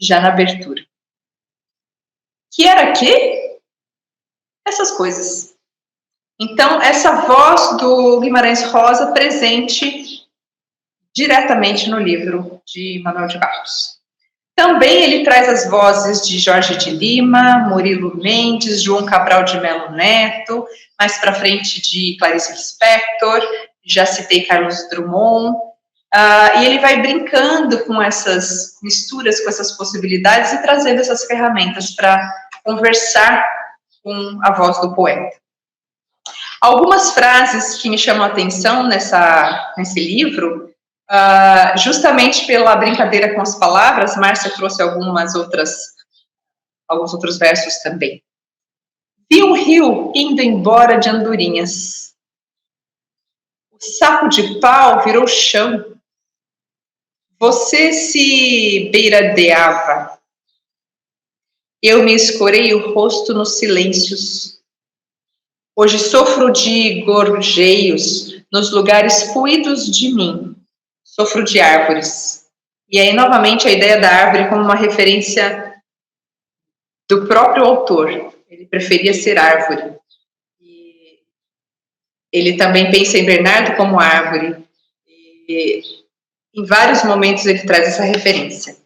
já na abertura. Que era quê? Essas coisas. Então, essa voz do Guimarães Rosa presente diretamente no livro de Manuel de Barros. Também ele traz as vozes de Jorge de Lima, Murilo Mendes, João Cabral de Melo Neto, mais para frente de Clarice Lispector, já citei Carlos Drummond, e ele vai brincando com essas misturas, com essas possibilidades e trazendo essas ferramentas para conversar com a voz do poeta. Algumas frases que me chamam a atenção nesse livro, justamente pela brincadeira com as palavras, Márcia trouxe alguns outros versos também. Vi um rio indo embora de andorinhas. O saco de pau virou chão. Você se beiradeava. Eu me escorei o rosto nos silêncios. Hoje sofro de gorjeios nos lugares fluidos de mim. Sofro de árvores. E aí, novamente, a ideia da árvore como uma referência do próprio autor. Ele preferia ser árvore. E ele também pensa em Bernardo como árvore. E em vários momentos ele traz essa referência.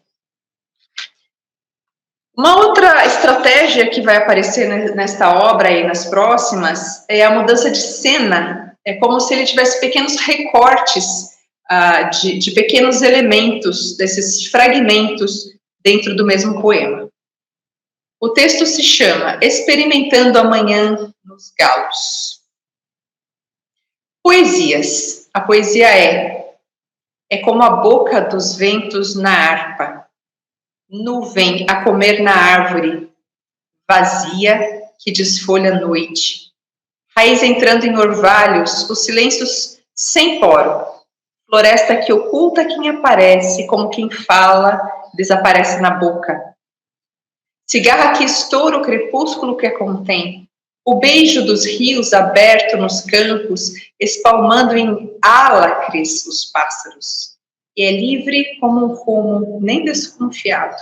Uma outra estratégia que vai aparecer nesta obra e nas próximas é a mudança de cena. É como se ele tivesse pequenos recortes de pequenos elementos, desses fragmentos dentro do mesmo poema. O texto se chama Experimentando a Manhã nos Galos. Poesias. A poesia é como a boca dos ventos na harpa, nuvem a comer na árvore, vazia que desfolha a noite, raiz entrando em orvalhos, os silêncios sem poro, floresta que oculta quem aparece, como quem fala, desaparece na boca. Cigarra que estoura o crepúsculo que a contém, o beijo dos rios aberto nos campos, espalmando em álacres os pássaros. E é livre como um rumo, nem desconfiado.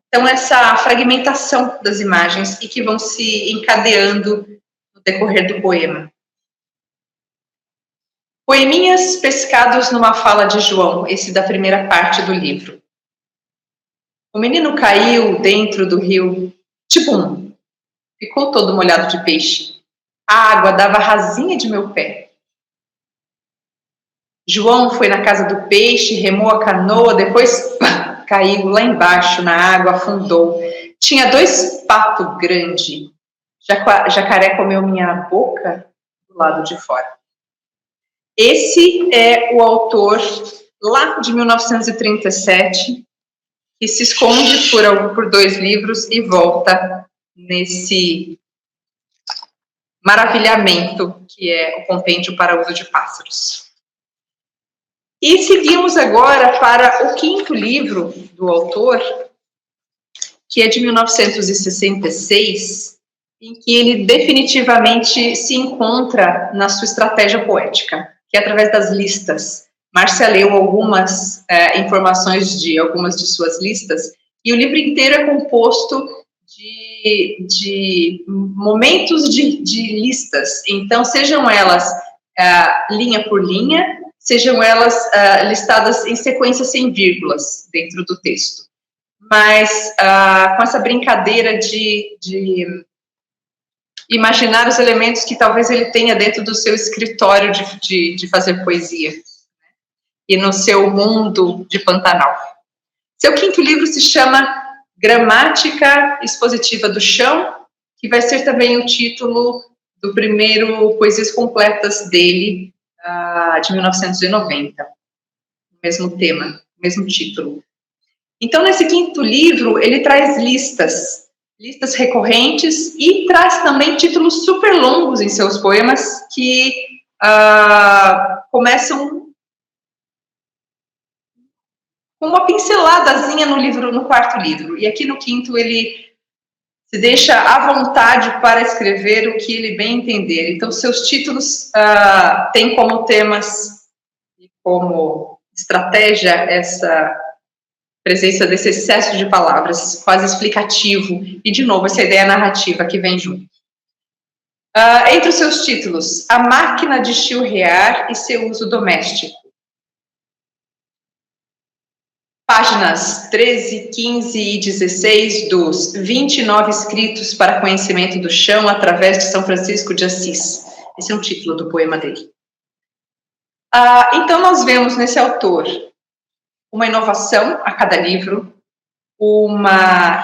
Então, essa fragmentação das imagens e que vão se encadeando no decorrer do poema. Poeminhas pescados numa fala de João, esse da primeira parte do livro. O menino caiu dentro do rio, tipo ficou todo molhado de peixe. A água dava rasinha de meu pé. João foi na casa do peixe, remou a canoa, depois caiu lá embaixo na água, afundou. Tinha 2 patos grandes. Jacaré comeu minha boca do lado de fora. Esse é o autor lá de 1937, que se esconde por 2 livros e volta nesse maravilhamento que é o Compêndio para Uso de Pássaros. E seguimos agora para o 5º livro do autor, que é de 1966, em que ele definitivamente se encontra na sua estratégia poética, que é através das listas. Márcia leu algumas informações de algumas de suas listas, e o livro inteiro é composto de momentos de listas. Então, sejam elas linha por linha, sejam elas listadas em sequência sem vírgulas dentro do texto. Mas com essa brincadeira de imaginar os elementos que talvez ele tenha dentro do seu escritório de fazer poesia, né? E no seu mundo de Pantanal. Seu 5º livro se chama Gramática Expositiva do Chão, que vai ser também o título do primeiro Poesias Completas dele, de 1990. O mesmo tema, o mesmo título. Então, nesse 5º livro, ele traz listas recorrentes e traz também títulos super longos em seus poemas que começam com uma pinceladazinha no 4º livro. E aqui no 5º ele se deixa à vontade para escrever o que ele bem entender. Então, seus títulos têm como temas e como estratégia essa presença desse excesso de palavras, quase explicativo, e, de novo, essa ideia narrativa que vem junto. Entre os seus títulos, A Máquina de Chilrear e Seu Uso Doméstico. Páginas 13, 15 e 16 dos 29 escritos para conhecimento do chão através de São Francisco de Assis. Esse é um título do poema dele. Então, nós vemos nesse autor uma inovação a cada livro, uma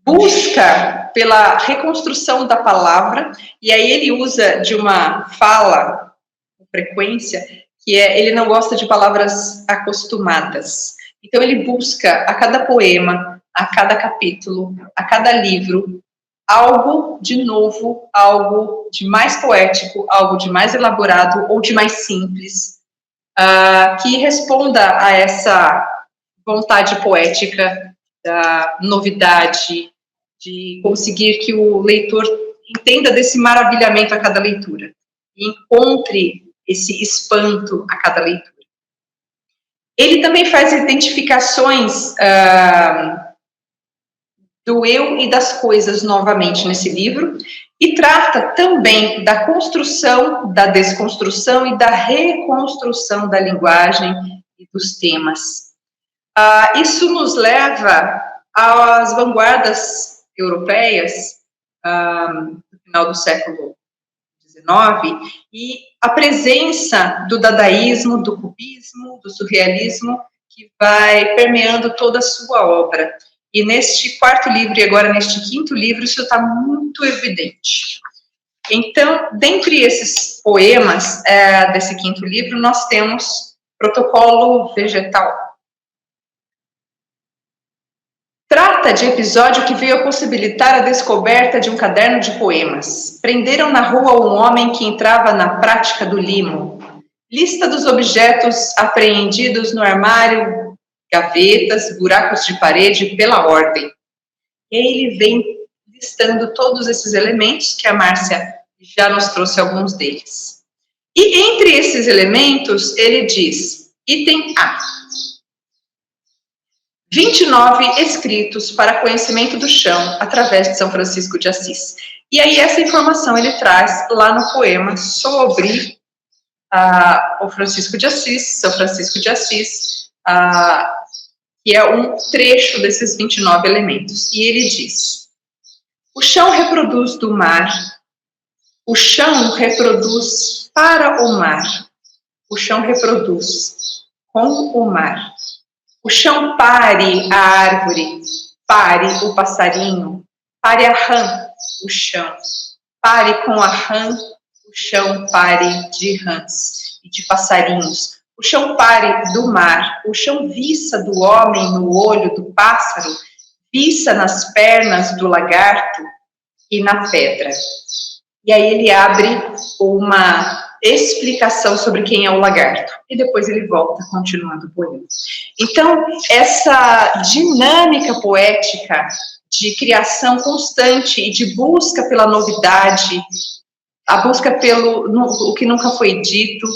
busca pela reconstrução da palavra, e aí ele usa de uma fala, com frequência, que ele não gosta de palavras acostumadas. Então ele busca a cada poema, a cada capítulo, a cada livro, algo de novo, algo de mais poético, algo de mais elaborado ou de mais simples, que responda a essa vontade poética da novidade, de conseguir que o leitor entenda desse maravilhamento a cada leitura e encontre esse espanto a cada leitura. Ele também faz identificações do eu e das coisas novamente nesse livro, e trata também da construção, da desconstrução e da reconstrução da linguagem e dos temas. Isso nos leva às vanguardas europeias no final do século XIX e a presença do dadaísmo, do cubismo, do surrealismo, que vai permeando toda a sua obra. E neste 4º livro, e agora neste 5º livro, isso está muito evidente. Então, dentre esses poemas desse 5º livro, nós temos Protocolo Vegetal. Trata de episódio que veio a possibilitar a descoberta de um caderno de poemas. Prenderam na rua um homem que entrava na prática do limo. Lista dos objetos apreendidos no armário, gavetas, buracos de parede, pela ordem. E aí ele vem listando todos esses elementos, que a Márcia já nos trouxe alguns deles. E entre esses elementos, ele diz, item A, 29 escritos para conhecimento do chão, através de São Francisco de Assis. E aí essa informação ele traz lá no poema sobre o Francisco de Assis, São Francisco de Assis, que é um trecho desses 29 elementos. E ele diz: o chão reproduz do mar, o chão reproduz para o mar, o chão reproduz com o mar. O chão pare a árvore, pare o passarinho, pare a rã, o chão. Pare com a rã, o chão pare de rãs e de passarinhos. O chão pare do mar, o chão viça do homem no olho do pássaro, viça nas pernas do lagarto e na pedra. E aí ele abre uma explicação sobre quem é o lagarto. E depois ele volta, continuando o poema. Então, essa dinâmica poética de criação constante e de busca pela novidade, a busca pelo o que nunca foi dito,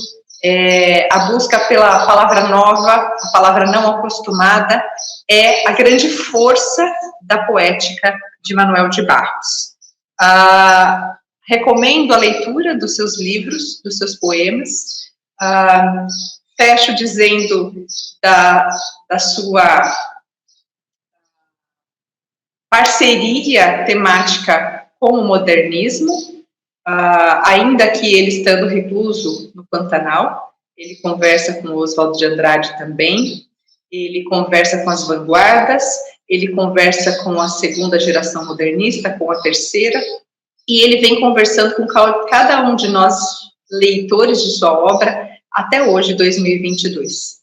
a busca pela palavra nova, a palavra não acostumada, é a grande força da poética de Manuel de Barros. Recomendo a leitura dos seus livros, dos seus poemas. Fecho dizendo da sua parceria temática com o modernismo, ainda que ele estando recluso no Pantanal, ele conversa com o Oswald de Andrade também, ele conversa com as vanguardas, ele conversa com a segunda geração modernista, com a terceira, e ele vem conversando com cada um de nós, leitores de sua obra, até hoje, 2022.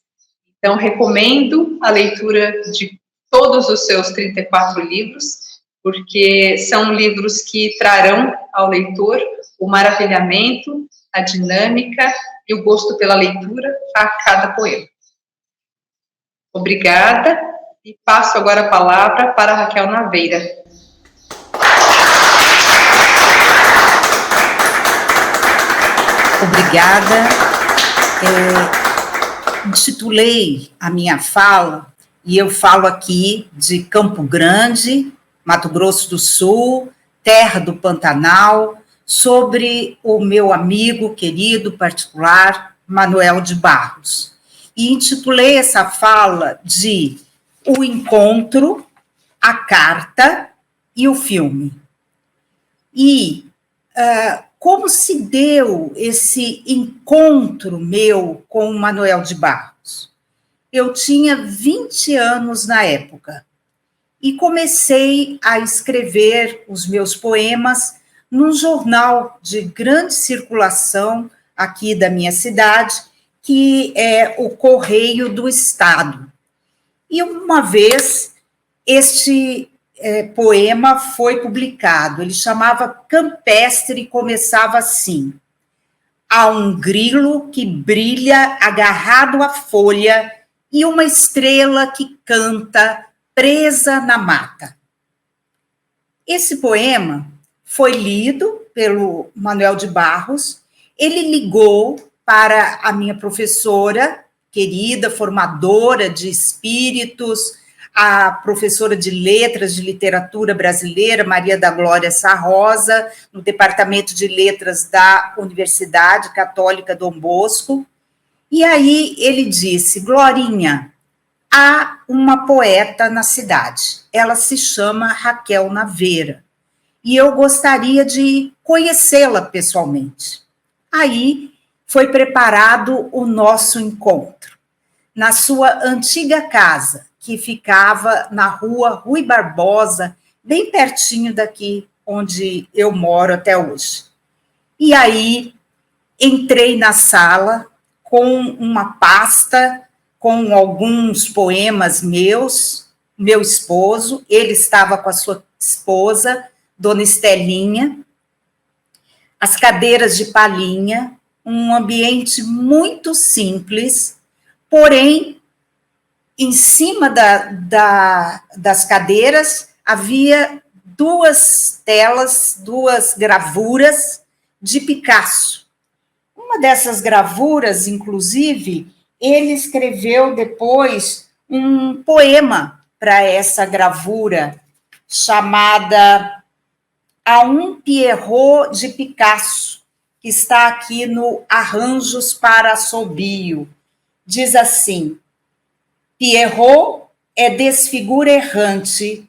Então, recomendo a leitura de todos os seus 34 livros, porque são livros que trarão ao leitor o maravilhamento, a dinâmica e o gosto pela leitura a cada poema. Obrigada, e passo agora a palavra para a Raquel Naveira. Obrigada. Intitulei a minha fala, e eu falo aqui de Campo Grande, Mato Grosso do Sul, terra do Pantanal, sobre o meu amigo querido particular, Manuel de Barros. E intitulei essa fala de O Encontro, a Carta e o Filme. E como se deu esse encontro meu com o Manuel de Barros? Eu tinha 20 anos na época e comecei a escrever os meus poemas num jornal de grande circulação aqui da minha cidade, que é o Correio do Estado. E uma vez este poema foi publicado, ele chamava Campestre e começava assim: há um grilo que brilha agarrado à folha e uma estrela que canta presa na mata. Esse poema foi lido pelo Manuel de Barros, ele ligou para a minha professora, querida, formadora de espíritos, a professora de letras de literatura brasileira, Maria da Glória Sarrosa, no Departamento de Letras da Universidade Católica Dom Bosco. E aí ele disse: Glorinha, há uma poeta na cidade, ela se chama Raquel Naveira, e eu gostaria de conhecê-la pessoalmente. Aí foi preparado o nosso encontro, na sua antiga casa, que ficava na rua Rui Barbosa, bem pertinho daqui onde eu moro até hoje. E aí entrei na sala com uma pasta com alguns poemas meus, meu esposo, ele estava com a sua esposa, Dona Estelinha, as cadeiras de palhinha, um ambiente muito simples, porém, em cima das cadeiras havia duas telas, duas gravuras de Picasso. Uma dessas gravuras, inclusive, ele escreveu depois um poema para essa gravura, chamada A um Pierrot de Picasso, que está aqui no Arranjos para Assobio. Diz assim: Pierrot é desfigura errante,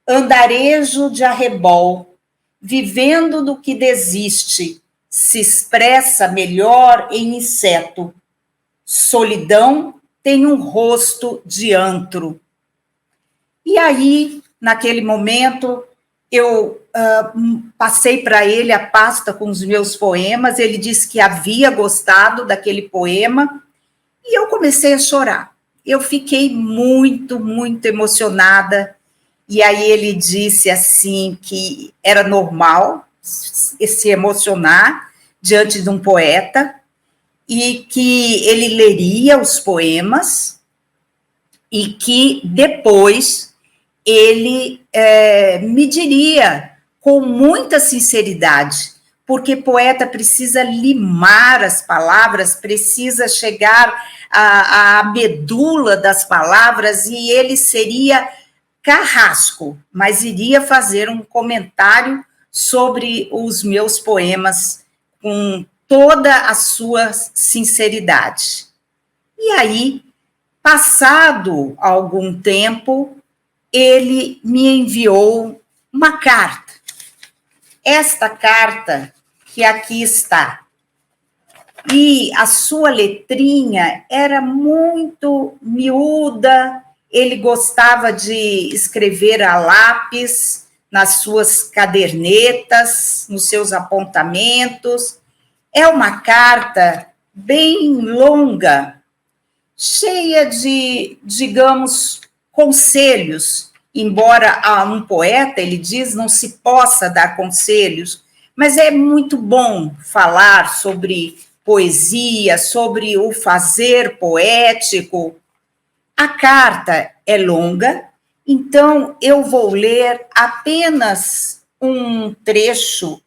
andarejo de arrebol, vivendo do que desiste, se expressa melhor em inseto. Solidão tem um rosto de antro. E aí, naquele momento, eu passei para ele a pasta com os meus poemas, ele disse que havia gostado daquele poema, e eu comecei a chorar. Eu fiquei muito, muito emocionada, e aí ele disse assim que era normal se emocionar diante de um poeta, e que ele leria os poemas, e que depois ele me diria com muita sinceridade, porque poeta precisa limar as palavras, precisa chegar à medula das palavras, e ele seria carrasco, mas iria fazer um comentário sobre os meus poemas com toda a sua sinceridade. E aí, passado algum tempo, ele me enviou uma carta. Esta carta que aqui está. E a sua letrinha era muito miúda, ele gostava de escrever a lápis nas suas cadernetas, nos seus apontamentos. É uma carta bem longa, cheia de, digamos, conselhos, embora a um poeta, ele diz, não se possa dar conselhos, mas é muito bom falar sobre poesia, sobre o fazer poético. A carta é longa, então eu vou ler apenas um trecho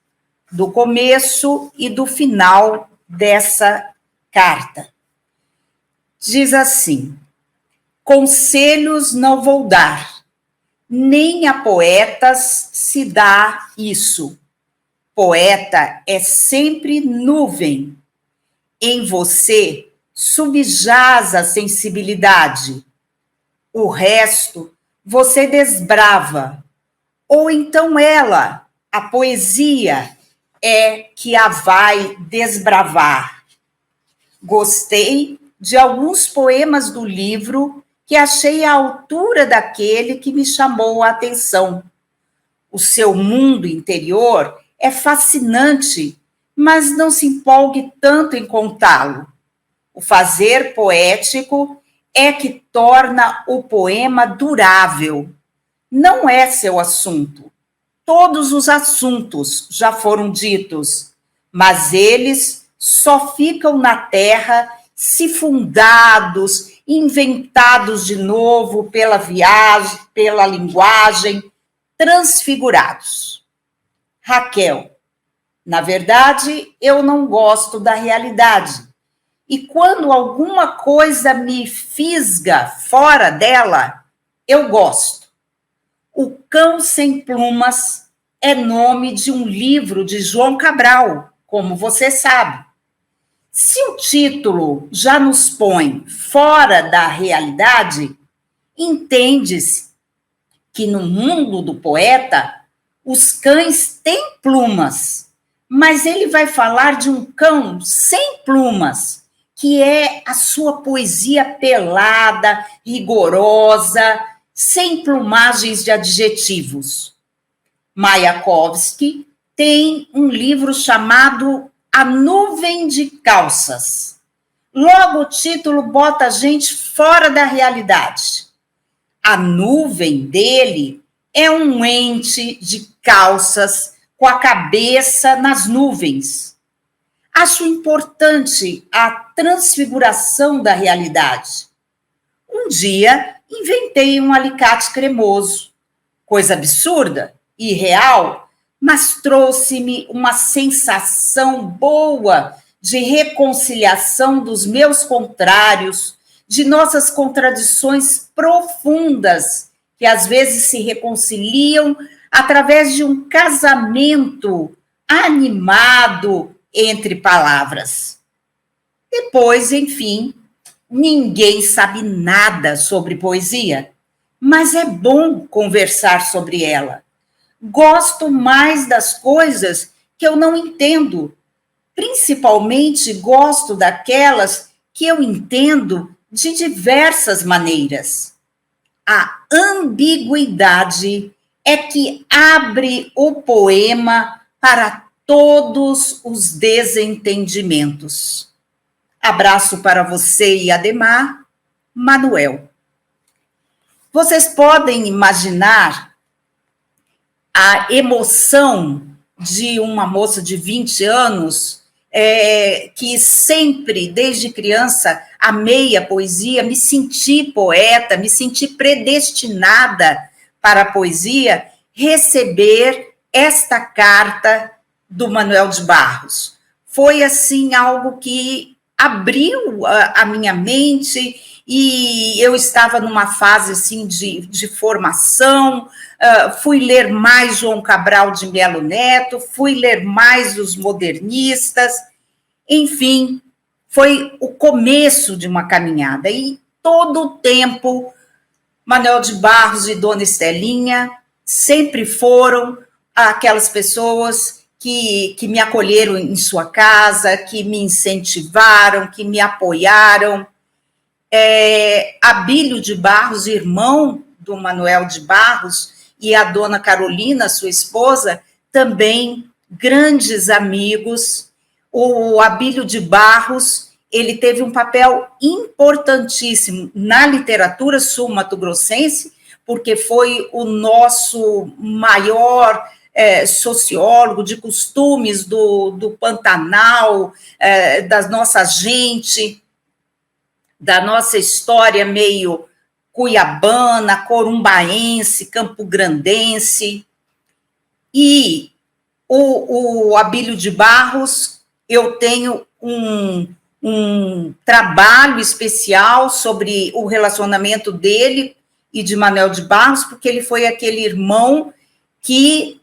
do começo e do final dessa carta. Diz assim: conselhos não vou dar, nem a poetas se dá isso. Poeta é sempre nuvem. Em você subjaz a sensibilidade. O resto você desbrava. Ou então ela, a poesia, é que a vai desbravar. Gostei de alguns poemas do livro que achei à altura daquele que me chamou a atenção. O seu mundo interior é fascinante, mas não se empolgue tanto em contá-lo. O fazer poético é que torna o poema durável. Não é seu assunto. Todos os assuntos já foram ditos, mas eles só ficam na terra se fundados, inventados de novo pela viagem, pela linguagem, transfigurados. Raquel, na verdade, eu não gosto da realidade. E quando alguma coisa me fisga fora dela, eu gosto. O Cão Sem Plumas é nome de um livro de João Cabral, como você sabe. Se o título já nos põe fora da realidade, entende-se que no mundo do poeta, os cães têm plumas, mas ele vai falar de um cão sem plumas, que é a sua poesia pelada, rigorosa, sem plumagens de adjetivos. Mayakovsky tem um livro chamado A Nuvem de Calças. Logo o título bota a gente fora da realidade. A nuvem dele é um ente de calças com a cabeça nas nuvens. Acho importante a transfiguração da realidade. Um dia, inventei um alicate cremoso. Coisa absurda, irreal, mas trouxe-me uma sensação boa de reconciliação dos meus contrários, de nossas contradições profundas, que às vezes se reconciliam através de um casamento animado entre palavras. Depois, enfim, ninguém sabe nada sobre poesia. mas é bom conversar sobre ela. Gosto mais das coisas que eu não entendo. Principalmente gosto daquelas que eu entendo de diversas maneiras. A ambiguidade é que abre o poema para todos os desentendimentos. Abraço para você e Ademar, Manuel. Vocês podem imaginar a emoção de uma moça de 20 anos que sempre, desde criança, amei a poesia, me senti poeta, me senti predestinada para a poesia, receber esta carta do Manuel de Barros. Foi, assim, algo que abriu a minha mente, e eu estava numa fase, assim, de formação. Fui ler mais João Cabral de Melo Neto, fui ler mais os modernistas, enfim, foi o começo de uma caminhada. E todo o tempo, Manuel de Barros e Dona Estelinha sempre foram aquelas pessoas que me acolheram em sua casa, que me incentivaram, que me apoiaram. Abílio de Barros, irmão do Manuel de Barros, e a dona Carolina, sua esposa, também grandes amigos. O Abílio de Barros, ele teve um papel importantíssimo na literatura sul-mato-grossense, porque foi o nosso maior sociólogo de costumes do Pantanal, da nossa gente, da nossa história meio cuiabana, corumbaense, campograndense. E o Abílio de Barros, eu tenho um trabalho especial sobre o relacionamento dele e de Manuel de Barros, porque ele foi aquele irmão que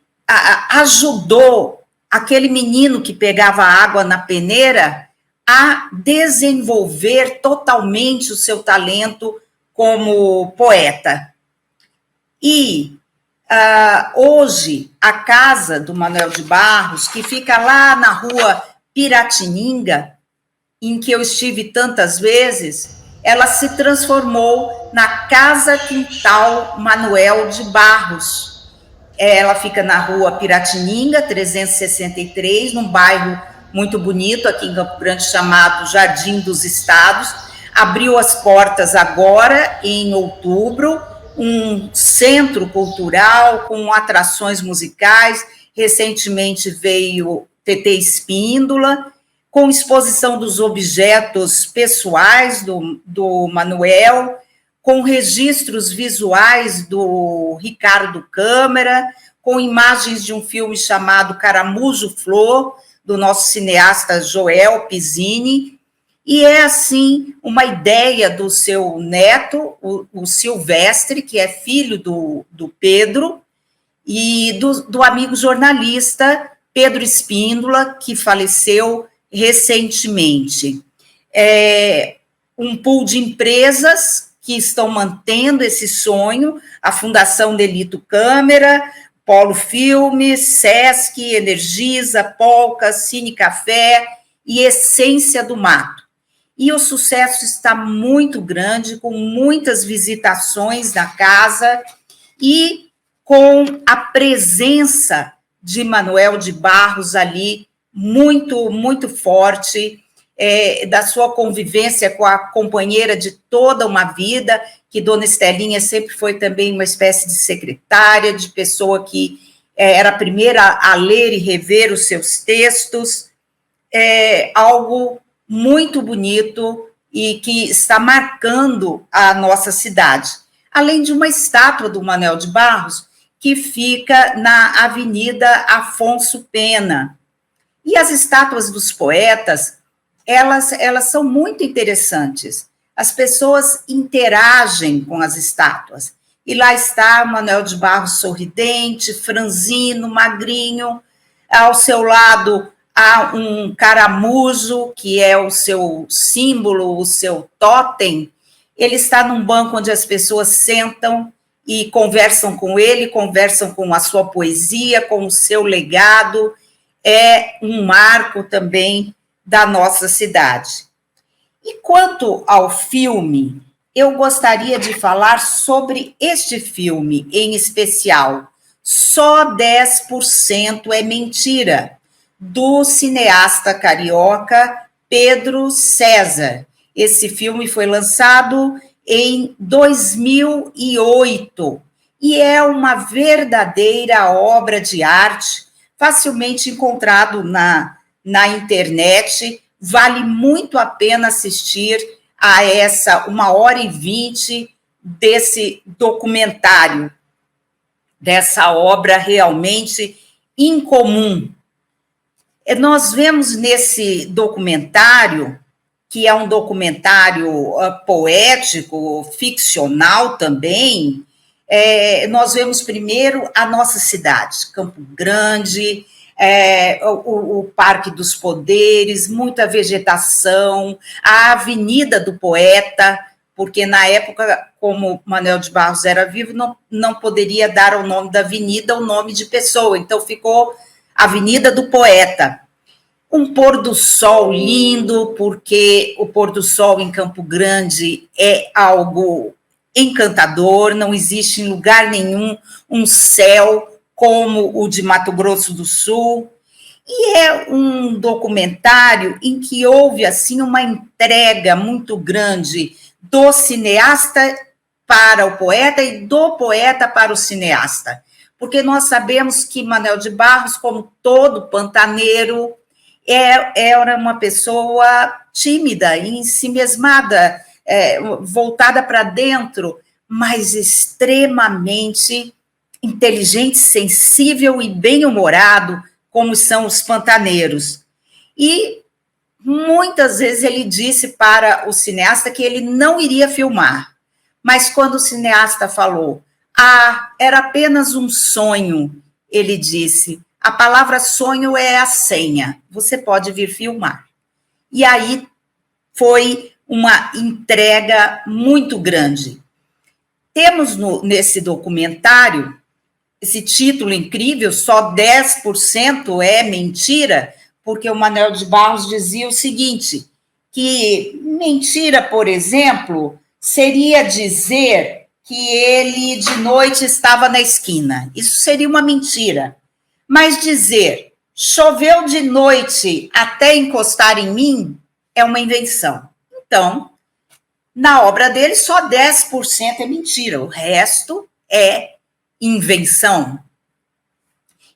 ajudou aquele menino que pegava água na peneira a desenvolver totalmente o seu talento como poeta. E hoje, a casa do Manuel de Barros, que fica lá na rua Piratininga, em que eu estive tantas vezes, ela se transformou na Casa Quintal Manuel de Barros. Ela fica na rua Piratininga, 363, num bairro muito bonito aqui em Campo Grande, chamado Jardim dos Estados. Abriu as portas agora, em outubro, um centro cultural com atrações musicais. Recentemente veio TT Espíndola, com exposição dos objetos pessoais do Manuel, com registros visuais do Ricardo Câmara, com imagens de um filme chamado Caramujo Flor, do nosso cineasta Joel Pizzini. E é, assim, uma ideia do seu neto, o Silvestre, que é filho do Pedro, e do amigo jornalista Pedro Espíndola, que faleceu recentemente. Um pool de empresas que estão mantendo esse sonho, a Fundação Delito Câmara, Polo Filmes, Sesc, Energisa, Polka, Cine Café e Essência do Mato. E o sucesso está muito grande, com muitas visitações na casa e com a presença de Manuel de Barros ali, muito, muito forte, da sua convivência com a companheira de toda uma vida, que Dona Estelinha sempre foi também uma espécie de secretária, de pessoa que era a primeira a ler e rever os seus textos. Algo muito bonito e que está marcando a nossa cidade. Além de uma estátua do Manuel de Barros, que fica na Avenida Afonso Pena. E as estátuas dos poetas, elas são muito interessantes. As pessoas interagem com as estátuas. E lá está o Manuel de Barros sorridente, franzino, magrinho. Ao seu lado há um caramujo, que é o seu símbolo, o seu totem. Ele está num banco onde as pessoas sentam e conversam com ele, conversam com a sua poesia, com o seu legado. É um marco também da nossa cidade. E quanto ao filme, eu gostaria de falar sobre este filme em especial, Só 10% é Mentira, do cineasta carioca Pedro César. Esse filme foi lançado em 2008 e é uma verdadeira obra de arte, facilmente encontrado na internet. Vale muito a pena assistir a essa 1h20 desse documentário, dessa obra realmente incomum. Nós vemos nesse documentário, que é um documentário poético, ficcional também, nós vemos primeiro a nossa cidade, Campo Grande, o Parque dos Poderes, muita vegetação, a Avenida do Poeta, porque na época, como Manuel de Barros era vivo, não poderia dar ao nome da avenida o nome de pessoa, então ficou Avenida do Poeta. Um pôr do sol lindo, porque o pôr do sol em Campo Grande é algo encantador, não existe em lugar nenhum um céu como o de Mato Grosso do Sul, e é um documentário em que houve, assim, uma entrega muito grande do cineasta para o poeta e do poeta para o cineasta, porque nós sabemos que Manuel de Barros, como todo pantaneiro, era uma pessoa tímida, ensimesmada, voltada para dentro, mas extremamente inteligente, sensível e bem-humorado, como são os pantaneiros. E muitas vezes ele disse para o cineasta que ele não iria filmar, mas quando o cineasta falou, era apenas um sonho, ele disse, a palavra sonho é a senha, você pode vir filmar. E aí foi uma entrega muito grande. Temos nesse documentário esse título incrível, Só 10% é Mentira, porque o Manuel de Barros dizia o seguinte, que mentira, por exemplo, seria dizer que ele de noite estava na esquina. Isso seria uma mentira. Mas dizer, choveu de noite até encostar em mim, é uma invenção. Então, na obra dele, só 10% é mentira, o resto é invenção.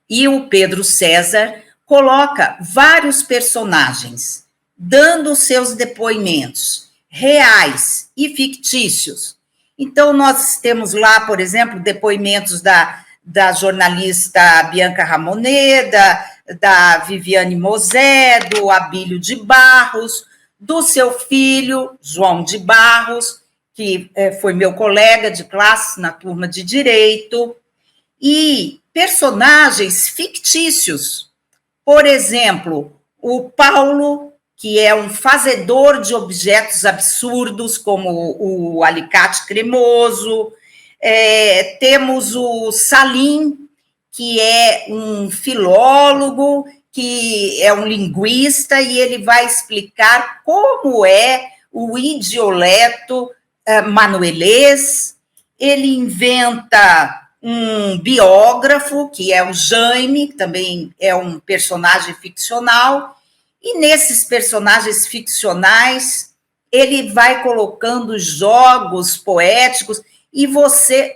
E o Pedro César coloca vários personagens, dando seus depoimentos reais e fictícios. Então, nós temos lá, por exemplo, depoimentos da jornalista Bianca Ramonet, da Viviane Mosé, do Abílio de Barros, do seu filho, João de Barros, que foi meu colega de classe na turma de Direito, e personagens fictícios. Por exemplo, o Paulo, que é um fazedor de objetos absurdos, como o alicate cremoso. Temos o Salim, que é um filólogo, que é um linguista, e ele vai explicar como é o idioleto manuelês. Ele inventa um biógrafo, que é o Jaime, que também é um personagem ficcional, e nesses personagens ficcionais ele vai colocando jogos poéticos, e você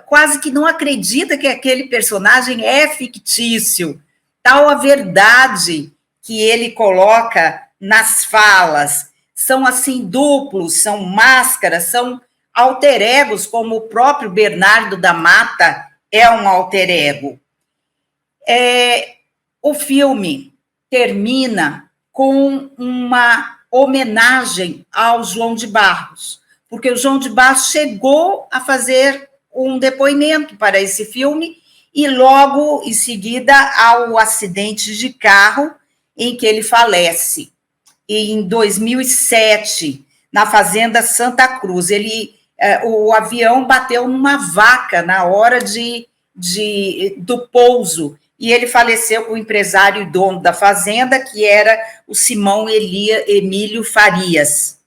quase que não acredita que aquele personagem é fictício, tal a verdade que ele coloca nas falas. São assim duplos, são máscaras, são alter egos, como o próprio Bernardo da Mata é um alter ego. O filme termina com uma homenagem ao João de Barros, porque o João de Barros chegou a fazer um depoimento para esse filme e logo em seguida ao acidente de carro em que ele falece. Em 2007, na Fazenda Santa Cruz, ele o avião bateu numa vaca na hora do pouso, e ele faleceu com o empresário e dono da fazenda, que era o Simão Emílio Farias.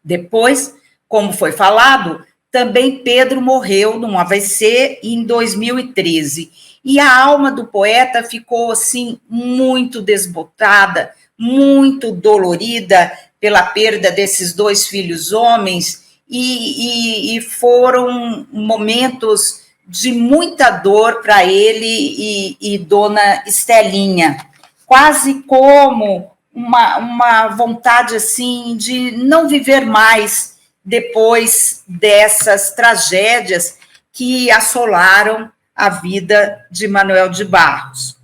Depois, como foi falado, também Pedro morreu num AVC em 2013. E a alma do poeta ficou, assim, muito desbotada, muito dolorida pela perda desses 2 filhos homens, e foram momentos de muita dor para ele e Dona Estelinha, quase como uma vontade, assim, de não viver mais depois dessas tragédias que assolaram a vida de Manuel de Barros.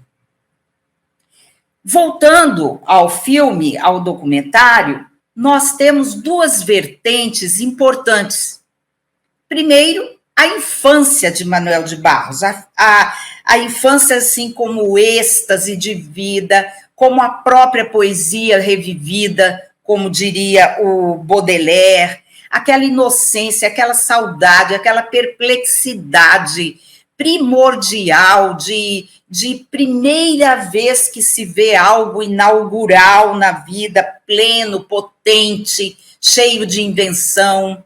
Voltando ao filme, ao documentário, nós temos 2 vertentes importantes. Primeiro, a infância de Manuel de Barros, a infância assim como o êxtase de vida, como a própria poesia revivida, como diria o Baudelaire, aquela inocência, aquela saudade, aquela perplexidade primordial de primeira vez que se vê algo inaugural na vida, pleno, potente, cheio de invenção.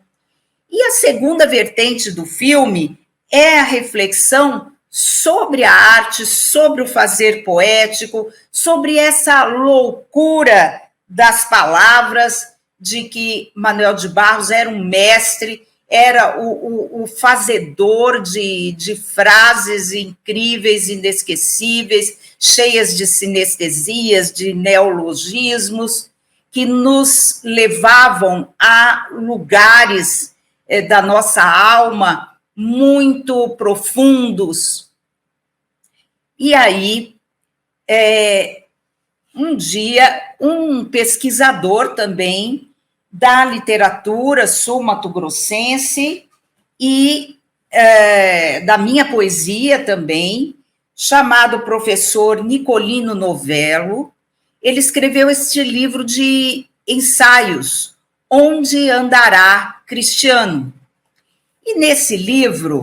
E a segunda vertente do filme é a reflexão sobre a arte, sobre o fazer poético, sobre essa loucura das palavras, de que Manuel de Barros era um mestre, era o fazedor de frases incríveis, inesquecíveis, cheias de sinestesias, de neologismos, que nos levavam a lugares da nossa alma muito profundos. E aí, um dia, um pesquisador também da literatura sul-mato-grossense e da minha poesia também, chamado professor Nicolino Novello, ele escreveu este livro de ensaios, Onde Andará Cristiano? E nesse livro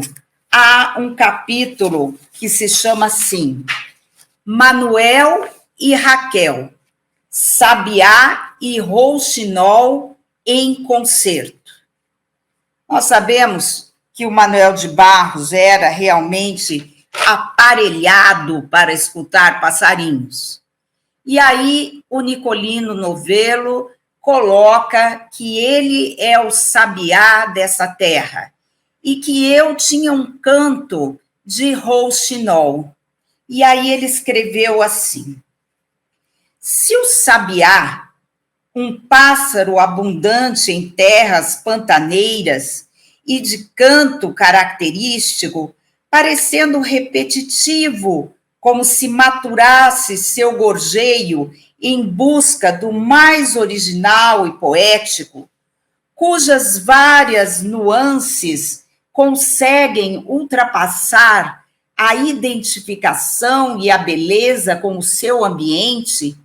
há um capítulo que se chama assim, Manuel e Raquel, Sabiá e Rouxinol em concerto. Nós sabemos que o Manuel de Barros era realmente aparelhado para escutar passarinhos. E aí o Nicolino Novello coloca que ele é o sabiá dessa terra e que eu tinha um canto de rouxinol. E aí ele escreveu assim, se o sabiá, um pássaro abundante em terras pantaneiras e de canto característico, parecendo repetitivo, como se maturasse seu gorjeio em busca do mais original e poético, cujas várias nuances conseguem ultrapassar a identificação e a beleza com o seu ambiente,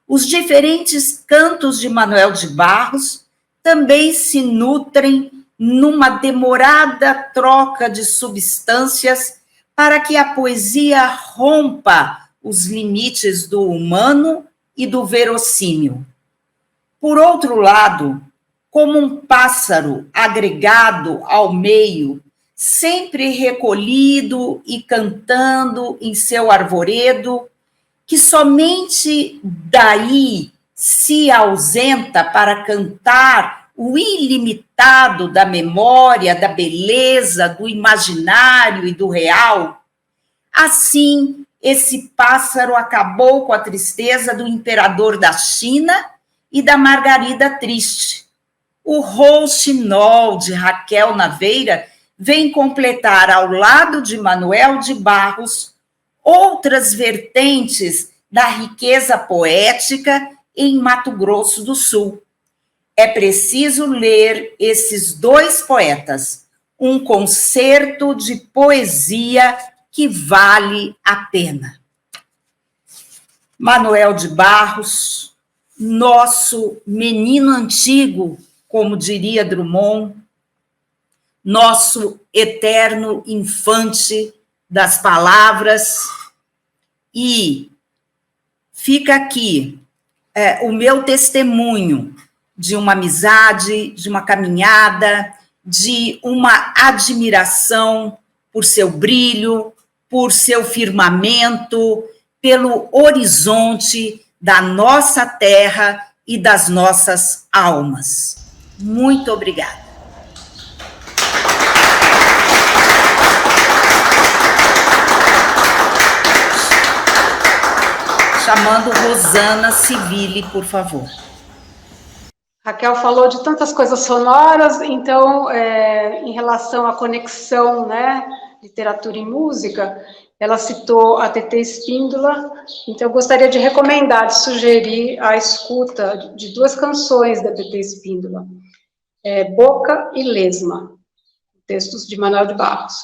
os diferentes cantos de Manuel de Barros também se nutrem numa demorada troca de substâncias para que a poesia rompa os limites do humano e do verossímil. Por outro lado, como um pássaro agregado ao meio, sempre recolhido e cantando em seu arvoredo, que somente daí se ausenta para cantar o ilimitado da memória, da beleza, do imaginário e do real, assim, esse pássaro acabou com a tristeza do imperador da China e da Margarida Triste. O rouxinol de Raquel Naveira vem completar, ao lado de Manuel de Barros, outras vertentes da riqueza poética em Mato Grosso do Sul. É preciso ler esses 2 poetas, um concerto de poesia que vale a pena. Manuel de Barros, nosso menino antigo, como diria Drummond, nosso eterno infante das palavras. E fica aqui o meu testemunho de uma amizade, de uma caminhada, de uma admiração por seu brilho, por seu firmamento, pelo horizonte da nossa terra e das nossas almas. Muito obrigada. Chamando Rosana Civili, por favor. Raquel falou de tantas coisas sonoras, então, em relação à conexão, né, literatura e música, ela citou a TT Espíndola, então eu gostaria de recomendar, de sugerir a escuta de duas canções da TT Espíndola, Boca e Lesma, textos de Manuel de Barros.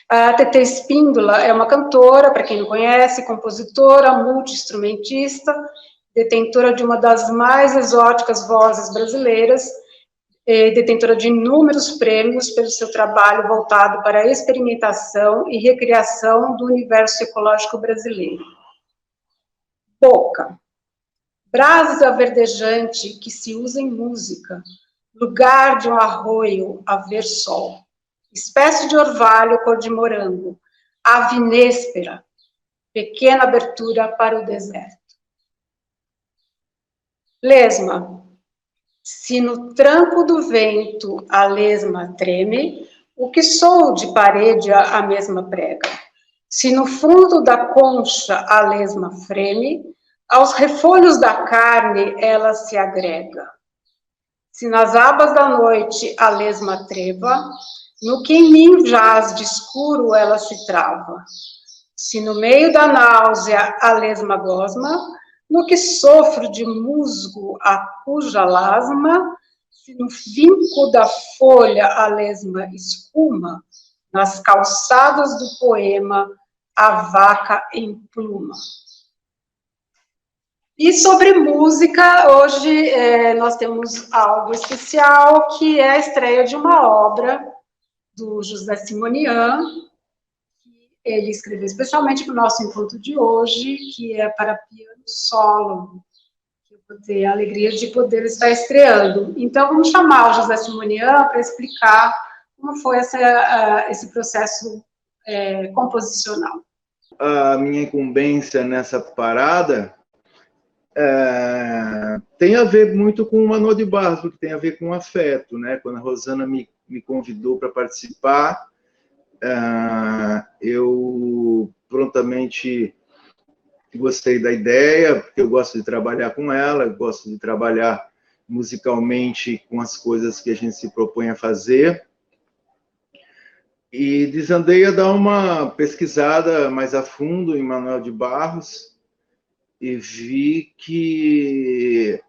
A TT Espíndola é uma cantora, para quem não conhece, compositora, multi-instrumentista, detentora de uma das mais exóticas vozes brasileiras, detentora de inúmeros prêmios pelo seu trabalho voltado para a experimentação e recriação do universo ecológico brasileiro. Boca. Brasa verdejante que se usa em música, lugar de um arroio a ver sol, espécie de orvalho cor de morango, ave néspera, pequena abertura para o deserto. Lesma. Se no tranco do vento a lesma treme, o que sou de parede a mesma prega. Se no fundo da concha a lesma freme, aos refolhos da carne ela se agrega. Se nas abas da noite a lesma treva, no que em mim jaz de escuro ela se trava. Se no meio da náusea a lesma gosma, no que sofro de musgo a cuja lasma, se no vinco da folha a lesma escuma, nas calçadas do poema a vaca empluma. E sobre música, hoje nós temos algo especial, que é a estreia de uma obra do José Simonian, que ele escreveu especialmente para o nosso encontro de hoje, que é para piano solo, que eu vou ter a alegria de poder estar estreando. Então, vamos chamar o José Simonian para explicar como foi esse processo composicional. A minha incumbência nessa parada tem a ver muito com o Manuel de Barros, porque tem a ver com afeto, né? Quando a Rosana me convidou para participar, eu prontamente gostei da ideia, porque eu gosto de trabalhar com ela, eu gosto de trabalhar musicalmente com as coisas que a gente se propõe a fazer. E desandei a dar uma pesquisada mais a fundo em Manuel de Barros e vi que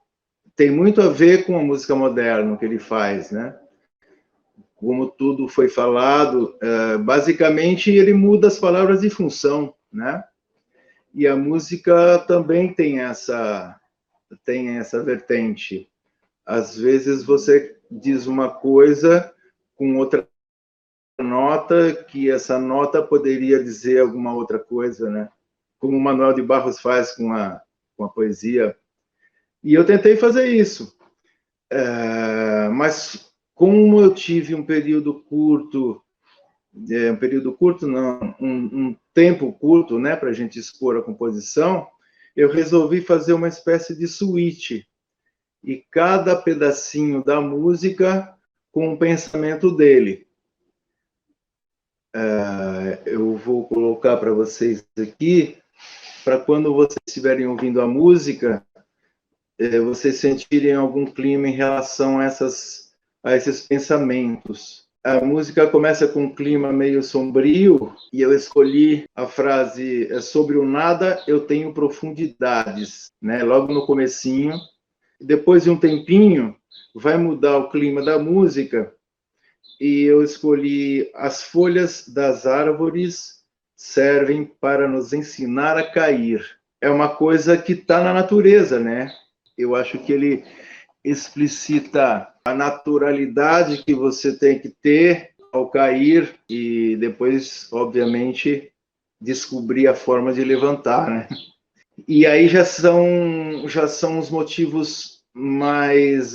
tem muito a ver com a música moderna que ele faz, né? Como tudo foi falado, basicamente ele muda as palavras de função, né? E a música também tem essa vertente. Às vezes você diz uma coisa com outra nota, que essa nota poderia dizer alguma outra coisa, né? Como o Manuel de Barros faz com a poesia. E eu tentei fazer isso. Mas como eu tive um período curto, um tempo curto, né, para a gente expor a composição, eu resolvi fazer uma espécie de suíte, e cada pedacinho da música com um pensamento dele. Eu vou colocar para vocês aqui, para quando vocês estiverem ouvindo a música, vocês sentirem algum clima em relação a esses pensamentos. A música começa com um clima meio sombrio, e eu escolhi a frase sobre o nada eu tenho profundidades, né? Logo no comecinho. Depois de um tempinho, vai mudar o clima da música, e eu escolhi as folhas das árvores servem para nos ensinar a cair. É uma coisa que está na natureza, né? Eu acho que ele explicita a naturalidade que você tem que ter ao cair e depois, obviamente, descobrir a forma de levantar, né? E aí já são os motivos mais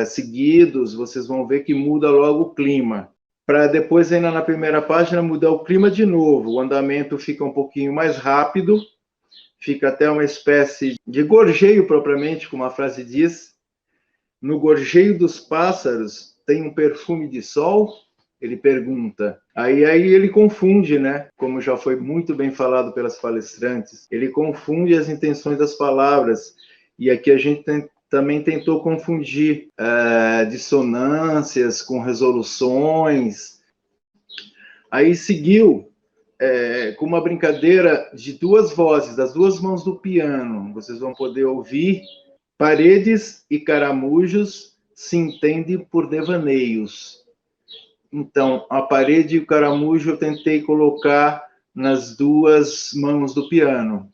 seguidos, vocês vão ver que muda logo o clima. Para depois, ainda na primeira página, mudar o clima de novo. O andamento fica um pouquinho mais rápido, fica até uma espécie de gorjeio propriamente, como a frase diz. No gorjeio dos pássaros tem um perfume de sol? Ele pergunta. Aí ele confunde, né? Como já foi muito bem falado pelas palestrantes, ele confunde as intenções das palavras. E aqui a gente também tentou confundir dissonâncias com resoluções. Aí seguiu com uma brincadeira de duas vozes, das duas mãos do piano. Vocês vão poder ouvir: paredes e caramujos se entendem por devaneios. Então, a parede e o caramujo eu tentei colocar nas duas mãos do piano.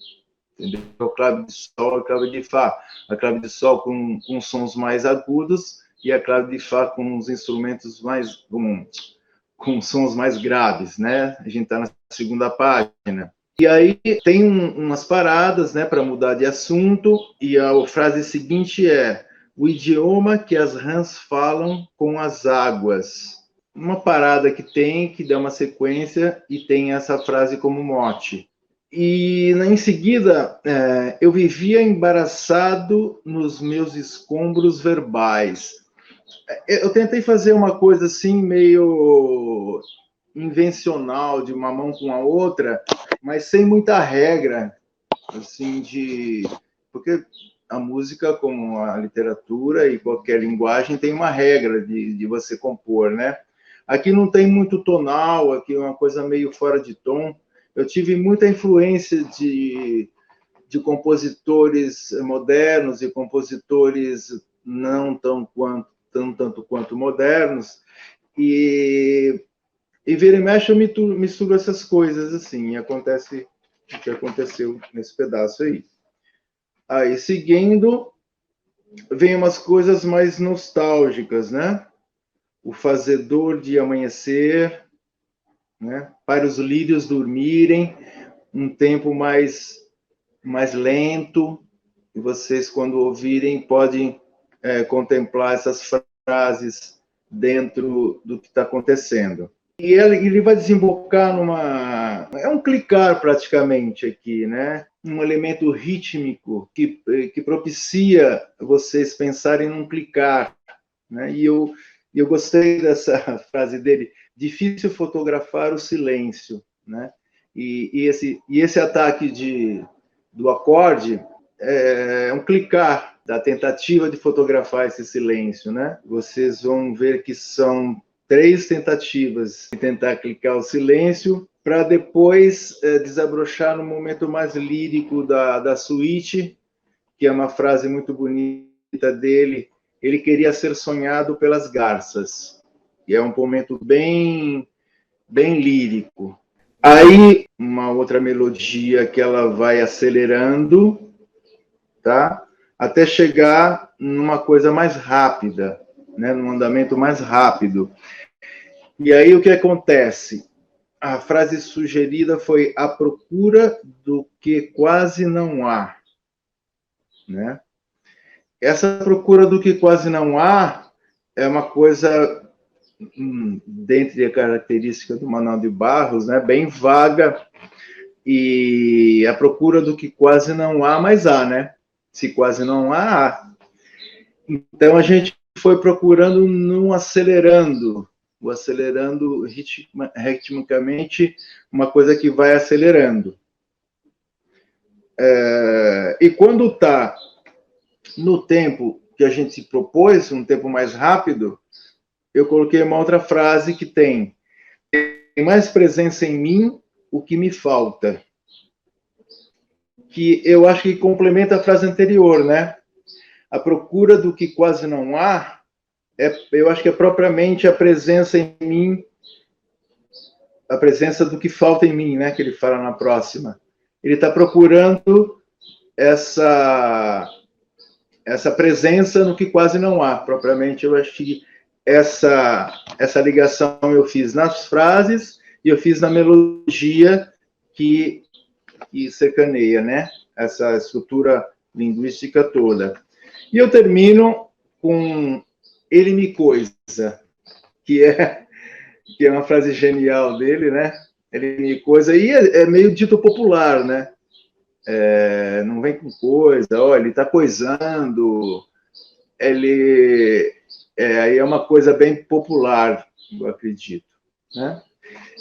Entendeu? O clave de sol e a clave de fá. A clave de sol com sons mais agudos e a clave de fá com os instrumentos mais... com sons mais graves, né? A gente está na segunda página. E aí tem umas paradas, né, para mudar de assunto, e a frase seguinte é: o idioma que as rãs falam com as águas. Uma parada que dá uma sequência e tem essa frase como mote. E em seguida, eu vivia embaraçado nos meus escombros verbais. Eu tentei fazer uma coisa assim, meio invencional, de uma mão com a outra, mas sem muita regra, assim, porque a música, como a literatura e qualquer linguagem, tem uma regra de você compor, né? Aqui não tem muito tonal, aqui é uma coisa meio fora de tom. Eu tive muita influência de compositores modernos e compositores não tanto quanto modernos, e vira e mexe eu misturo essas coisas, assim, e acontece o que aconteceu nesse pedaço aí. Aí, seguindo, vem umas coisas mais nostálgicas, né? O fazedor de amanhecer, né? Para os lírios dormirem, um tempo mais lento, e vocês, quando ouvirem, podem contemplar essas frases dentro do que está acontecendo. E ele vai desembocar é um clicar praticamente aqui, né? Um elemento rítmico que propicia vocês pensarem num clicar, né? E eu gostei dessa frase dele: difícil fotografar o silêncio, né? E esse ataque do acorde é um clicar da tentativa de fotografar esse silêncio, né? Vocês vão ver que são 3 tentativas de tentar clicar o silêncio, para depois desabrochar no momento mais lírico da suíte, que é uma frase muito bonita dele: ele queria ser sonhado pelas garças. E é um momento bem lírico. Aí, uma outra melodia que ela vai acelerando, tá? Até chegar numa coisa mais rápida, né? Num andamento mais rápido. E aí o que acontece? A frase sugerida foi: à procura do que quase não há, né? Essa procura do que quase não há é uma coisa, dentre a característica do Manuel de Barros, né, bem vaga, e a procura do que quase não há, mas há, né? Se quase não há, há. Então a gente foi procurando num acelerando ritmicamente, uma coisa que vai acelerando. E quando está no tempo que a gente se propôs, um tempo mais rápido, eu coloquei uma outra frase que tem mais presença em mim o que me falta. Que eu acho que complementa a frase anterior, né? A procura do que quase não há, eu acho que é propriamente a presença em mim, a presença do que falta em mim, né? Que ele fala na próxima. Ele está procurando essa presença no que quase não há. Propriamente, eu acho que essa ligação eu fiz nas frases e eu fiz na melodia que cercaneia, né? Essa estrutura linguística toda. E eu termino com ele me coisa, que é uma frase genial dele, né? Ele me coisa, e é meio dito popular, né? Não vem com coisa, olha, ele está coisando, aí é uma coisa bem popular, eu acredito, né?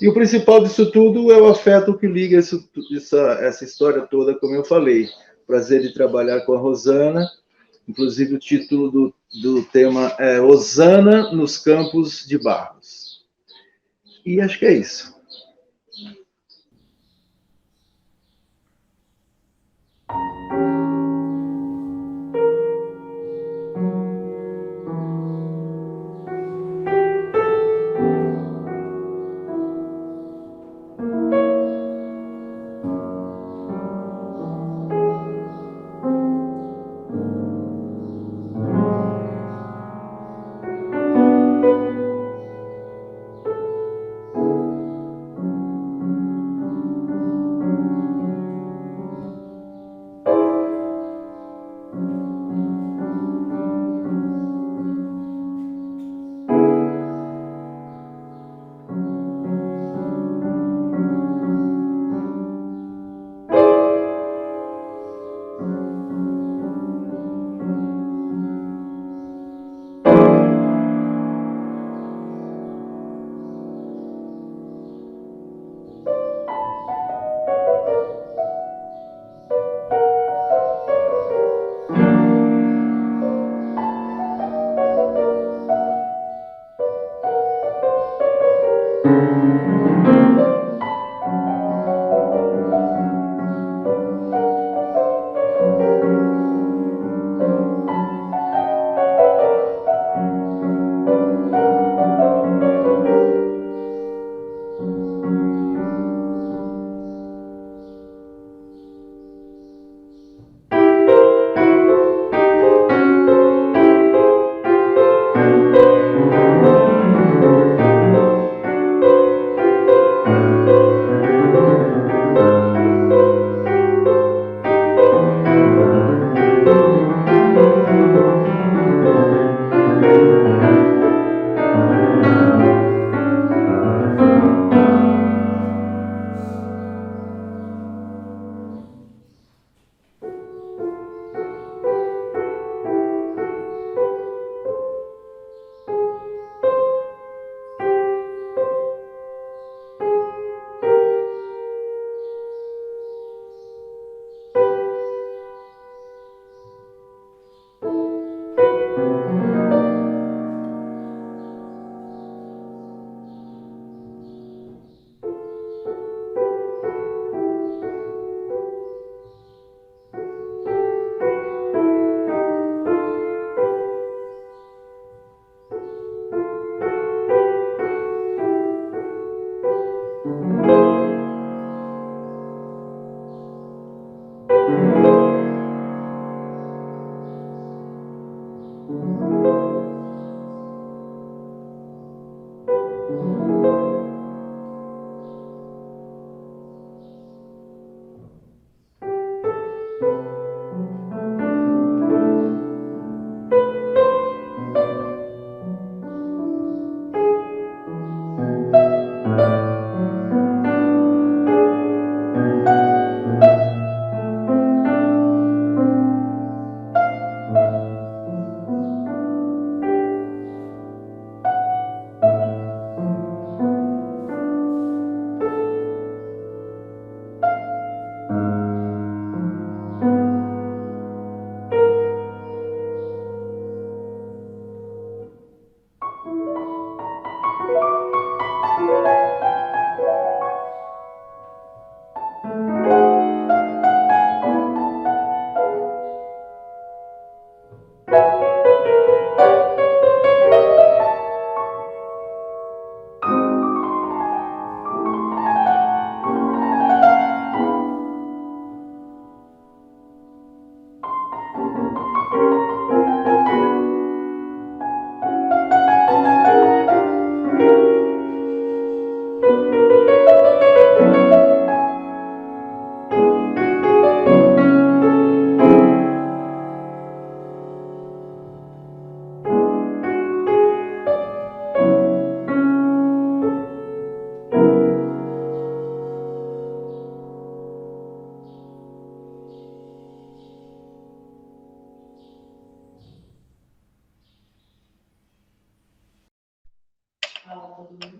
E o principal disso tudo é o afeto que liga essa história toda, como eu falei. Prazer de trabalhar com a Rosana, inclusive o título do tema é Osana nos Campos de Barros. E acho que é isso.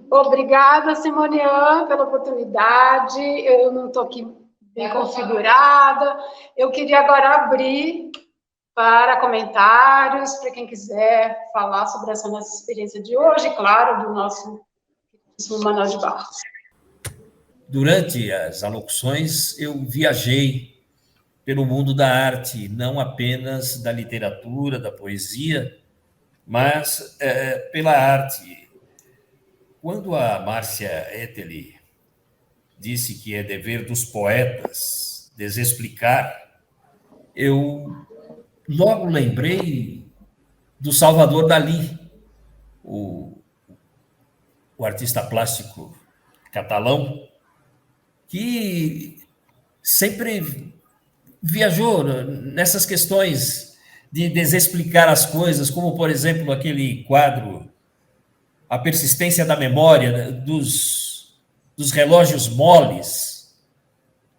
Obrigada, Simonian, pela oportunidade. Eu não estou aqui bem configurada. Eu queria agora abrir para comentários, para quem quiser falar sobre essa nossa experiência de hoje, e, claro, do nosso Manuel de Barros. Durante as alocuções, eu viajei pelo mundo da arte, não apenas da literatura, da poesia, mas pela arte. Quando a Márcia Ettely disse que é dever dos poetas desexplicar, eu logo lembrei do Salvador Dalí, o artista plástico catalão, que sempre viajou nessas questões de desexplicar as coisas, como, por exemplo, aquele quadro A Persistência da Memória, dos relógios moles,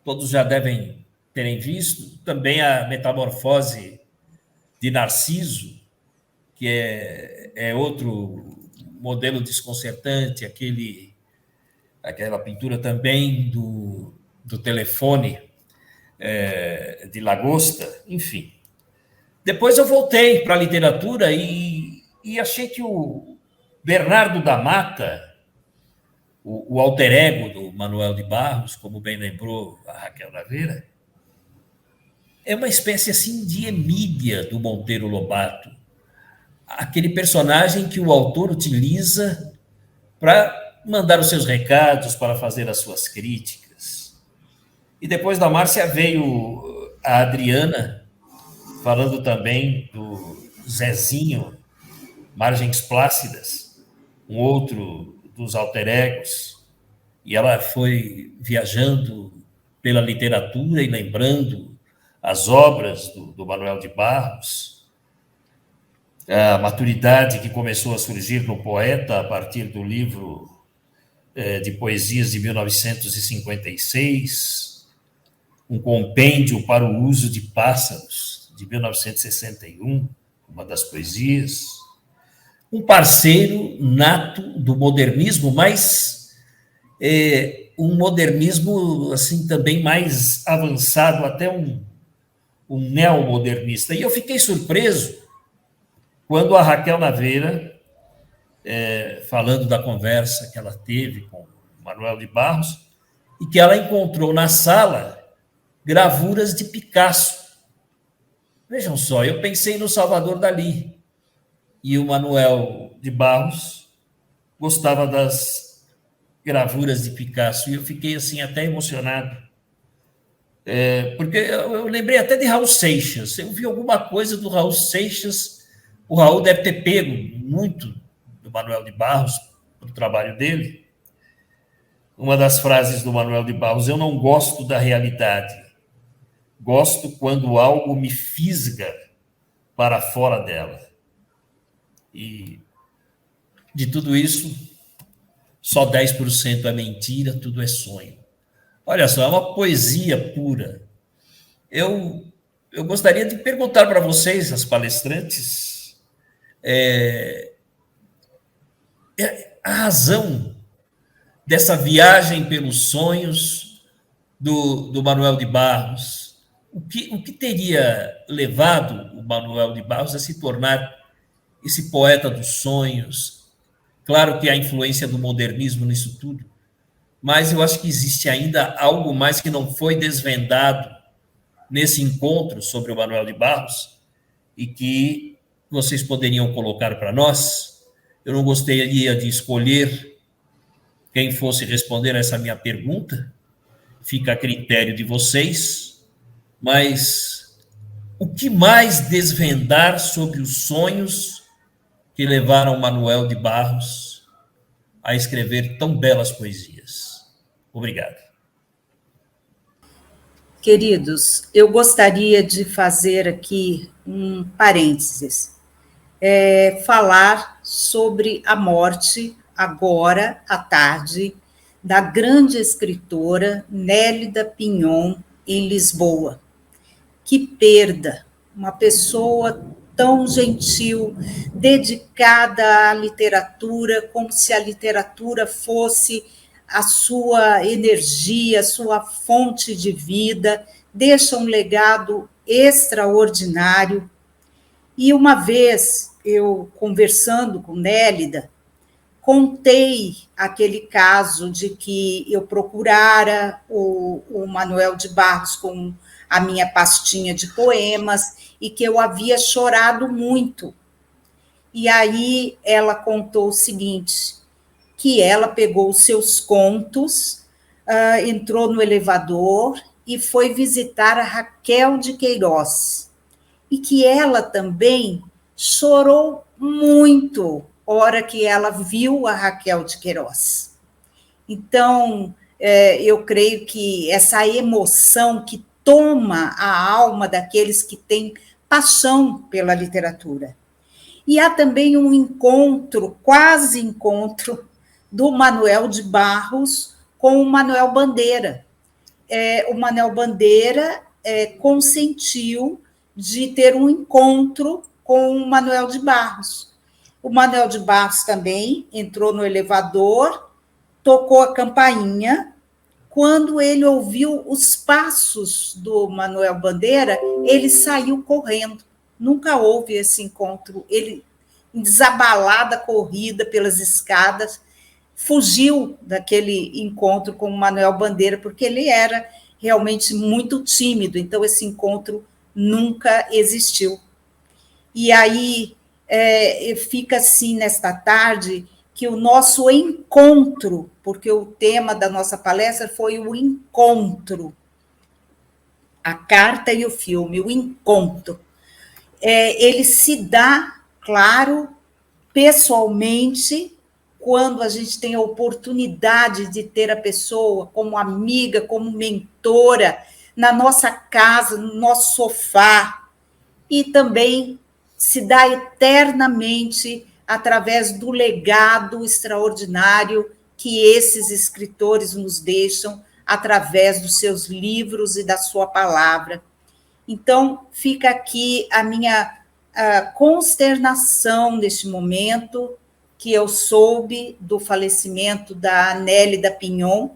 todos já devem terem visto, também a Metamorfose de Narciso, que é outro modelo desconcertante, aquela pintura também do telefone de Lagosta, enfim. Depois eu voltei para a literatura e achei que o Bernardo da Mata, o alter ego do Manuel de Barros, como bem lembrou a Raquel Naveira, é uma espécie assim de Emília do Monteiro Lobato, aquele personagem que o autor utiliza para mandar os seus recados, para fazer as suas críticas. E depois da Márcia veio a Adriana, falando também do Zezinho, Margens Plácidas, um outro dos alter egos, e ela foi viajando pela literatura e lembrando as obras do Manuel de Barros, a maturidade que começou a surgir no poeta a partir do livro de poesias de 1956, um compêndio para o uso de pássaros, de 1961, uma das poesias, um parceiro nato do modernismo, mas um modernismo assim também mais avançado, até um neomodernista. E eu fiquei surpreso quando a Raquel Naveira, falando da conversa que ela teve com o Manuel de Barros, e que ela encontrou na sala gravuras de Picasso. Vejam só, eu pensei no Salvador Dalí, e o Manuel de Barros gostava das gravuras de Picasso, e eu fiquei assim até emocionado, porque eu lembrei até de Raul Seixas. Eu vi alguma coisa do Raul Seixas, o Raul deve ter pego muito do Manuel de Barros, do trabalho dele. Uma das frases do Manuel de Barros: eu não gosto da realidade, gosto quando algo me fisga para fora dela. E de tudo isso, só 10% é mentira, tudo é sonho. Olha só, é uma poesia pura. Eu gostaria de perguntar para vocês, as palestrantes, a razão dessa viagem pelos sonhos do Manuel de Barros. O que teria levado o Manuel de Barros a se tornar esse poeta dos sonhos? Claro que há influência do modernismo nisso tudo, mas eu acho que existe ainda algo mais que não foi desvendado nesse encontro sobre o Manuel de Barros e que vocês poderiam colocar para nós. Eu não gostaria de escolher quem fosse responder essa minha pergunta, fica a critério de vocês, mas o que mais desvendar sobre os sonhos que levaram Manuel de Barros a escrever tão belas poesias? Obrigado. Queridos, eu gostaria de fazer aqui um parênteses, falar sobre a morte, agora à tarde, da grande escritora Nélida Pinhon, em Lisboa. Que perda! Uma pessoa tão gentil, dedicada à literatura, como se a literatura fosse a sua energia, a sua fonte de vida, deixa um legado extraordinário. E uma vez, eu conversando com Nélida, contei aquele caso de que eu procurara o Manuel de Barros com a minha pastinha de poemas e que eu havia chorado muito. E aí ela contou o seguinte, que ela pegou os seus contos, entrou no elevador e foi visitar a Raquel de Queiroz. E que ela também chorou muito hora que ela viu a Raquel de Queiroz. Então, eu creio que essa emoção que toma a alma daqueles que têm paixão pela literatura. E há também um encontro, quase encontro, do Manuel de Barros com o Manuel Bandeira. O Manuel Bandeira consentiu de ter um encontro com o Manuel de Barros. O Manuel de Barros também entrou no elevador, tocou a campainha. Quando ele ouviu os passos do Manuel Bandeira, ele saiu correndo. Nunca houve esse encontro. Ele, desabalada, corrida pelas escadas, fugiu daquele encontro com o Manuel Bandeira, porque ele era realmente muito tímido, então esse encontro nunca existiu. E aí fica assim, nesta tarde, que o nosso encontro, porque o tema da nossa palestra foi o encontro, a carta e o filme, o encontro. Ele se dá, claro, pessoalmente, quando a gente tem a oportunidade de ter a pessoa como amiga, como mentora, na nossa casa, no nosso sofá, e também se dá eternamente através do legado extraordinário que esses escritores nos deixam através dos seus livros e da sua palavra. Então, fica aqui a minha consternação neste momento, que eu soube do falecimento da Nélida Pinhon,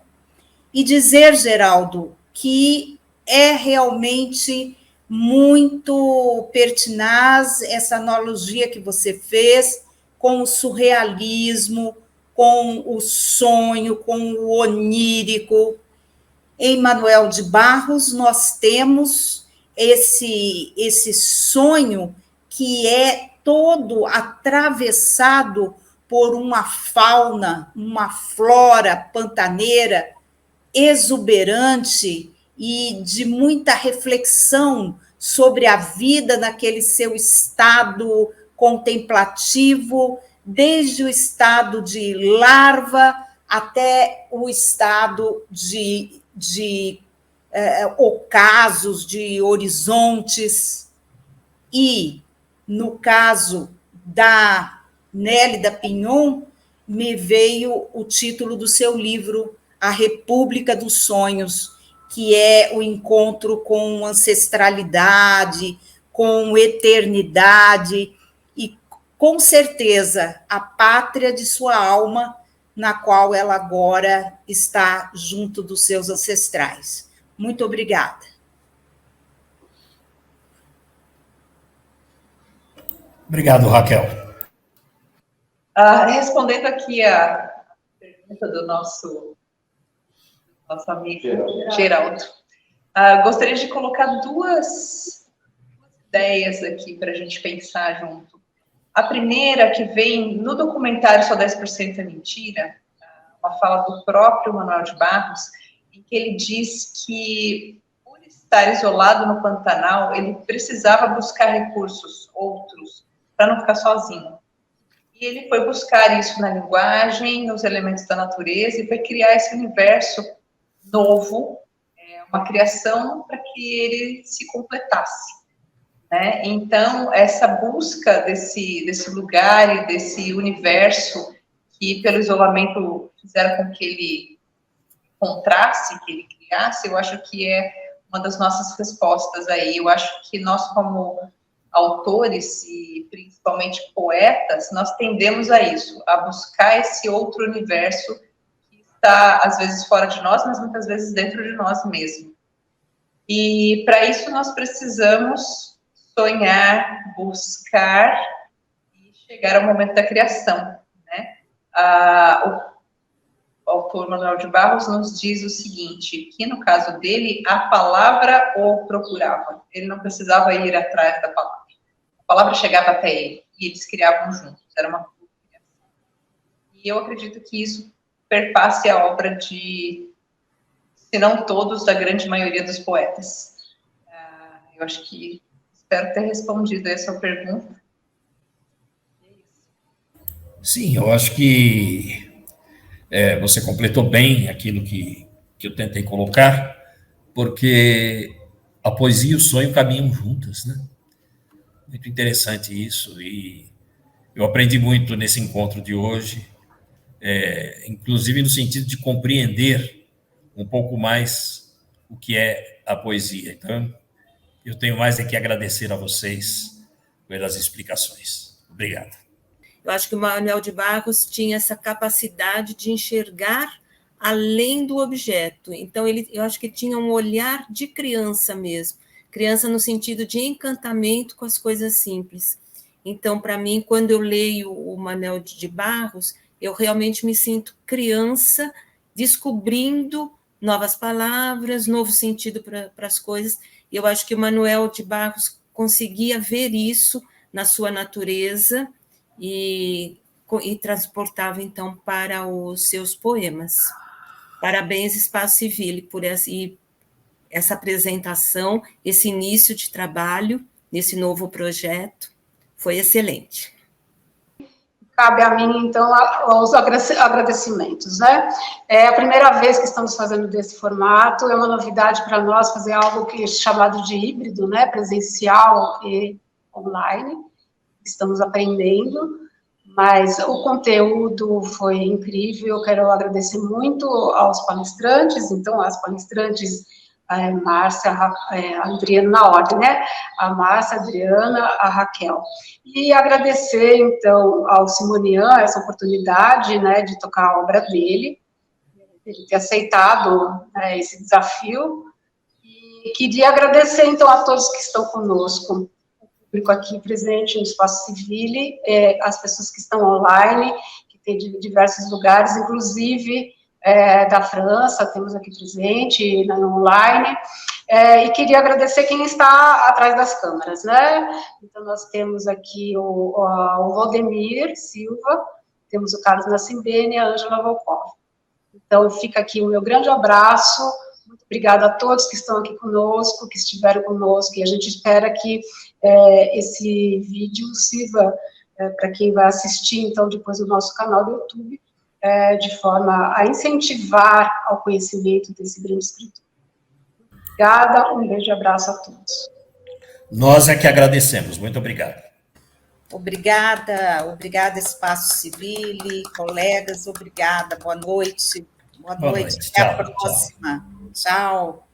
e dizer, Geraldo, que é realmente muito pertinaz essa analogia que você fez com o surrealismo, com o sonho, com o onírico. Em Manuel de Barros, nós temos esse sonho que é todo atravessado por uma fauna, uma flora pantaneira exuberante e de muita reflexão sobre a vida naquele seu estado contemplativo, desde o estado de larva até o estado de ocasos, de horizontes. E, no caso da Nélida Pinhon, me veio o título do seu livro, A República dos Sonhos, que é o encontro com ancestralidade, com eternidade, e, com certeza, a pátria de sua alma, na qual ela agora está junto dos seus ancestrais. Muito obrigada. Obrigado, Raquel. Respondendo aqui a pergunta do nosso amigo Geraldo, gostaria de colocar duas ideias aqui para a gente pensar junto. A primeira, que vem no documentário Só 10% é Mentira, uma fala do próprio Manuel de Barros, em que ele diz que, por estar isolado no Pantanal, ele precisava buscar recursos outros para não ficar sozinho. E ele foi buscar isso na linguagem, nos elementos da natureza, e foi criar esse universo novo, uma criação para que ele se completasse. Né? Então, essa busca desse lugar e desse universo que, pelo isolamento, fizeram com que ele encontrasse, que ele criasse, eu acho que é uma das nossas respostas aí. Eu acho que nós, como autores, e principalmente poetas, nós tendemos a isso, a buscar esse outro universo que está, às vezes, fora de nós, mas muitas vezes dentro de nós mesmos. E, para isso, nós precisamos sonhar, buscar e chegar ao momento da criação, né? O autor Manuel de Barros nos diz o seguinte, que no caso dele, a palavra o procurava. Ele não precisava ir atrás da palavra. A palavra chegava até ele e eles criavam juntos. Era uma criação. E eu acredito que isso perpasse a obra de, se não todos, da grande maioria dos poetas. Eu acho que, espero ter respondido essa sua pergunta. Sim, eu acho que você completou bem aquilo que eu tentei colocar, porque a poesia e o sonho caminham juntas, né? Muito interessante isso, e eu aprendi muito nesse encontro de hoje, inclusive no sentido de compreender um pouco mais o que é a poesia. Então, eu tenho mais que agradecer a vocês pelas explicações. Obrigado. Eu acho que o Manuel de Barros tinha essa capacidade de enxergar além do objeto. Então, eu acho que tinha um olhar de criança mesmo. Criança no sentido de encantamento com as coisas simples. Então, para mim, quando eu leio o Manuel de Barros, eu realmente me sinto criança descobrindo novas palavras, novo sentido para as coisas. E eu acho que o Manuel de Barros conseguia ver isso na sua natureza, e transportava, então, para os seus poemas. Parabéns, Espaço Civile, por essa apresentação, esse início de trabalho, nesse novo projeto, foi excelente. Cabe a mim, então, os agradecimentos, né? É a primeira vez que estamos fazendo desse formato, é uma novidade para nós fazer algo que é chamado de híbrido, né? Presencial e online. Estamos aprendendo, mas o conteúdo foi incrível. Eu quero agradecer muito aos palestrantes, então, as palestrantes, Márcia, a Adriana, na ordem, né? A Márcia, a Adriana, a Raquel. E agradecer, então, ao Simonian essa oportunidade, né, de tocar a obra dele, ele ter aceitado, né, esse desafio. E queria agradecer, então, a todos que estão conosco, público aqui presente no Espaço Civile, as pessoas que estão online, que tem de diversos lugares, inclusive da França, temos aqui presente, online, e queria agradecer quem está atrás das câmeras, né? Então, nós temos aqui o Valdemir Silva, temos o Carlos Nassimbene e a Ângela Volkov. Então, fica aqui o meu grande abraço. Muito obrigada a todos que estão aqui conosco, que estiveram conosco, e a gente espera que esse vídeo sirva para quem vai assistir, então, depois no nosso canal do YouTube, de forma a incentivar ao conhecimento desse grande escritor. Obrigada, um beijo e abraço a todos. Nós é que agradecemos, muito obrigado. Obrigada, Espaço Civile, colegas, obrigada, boa noite. Boa noite, até a próxima. Tchau.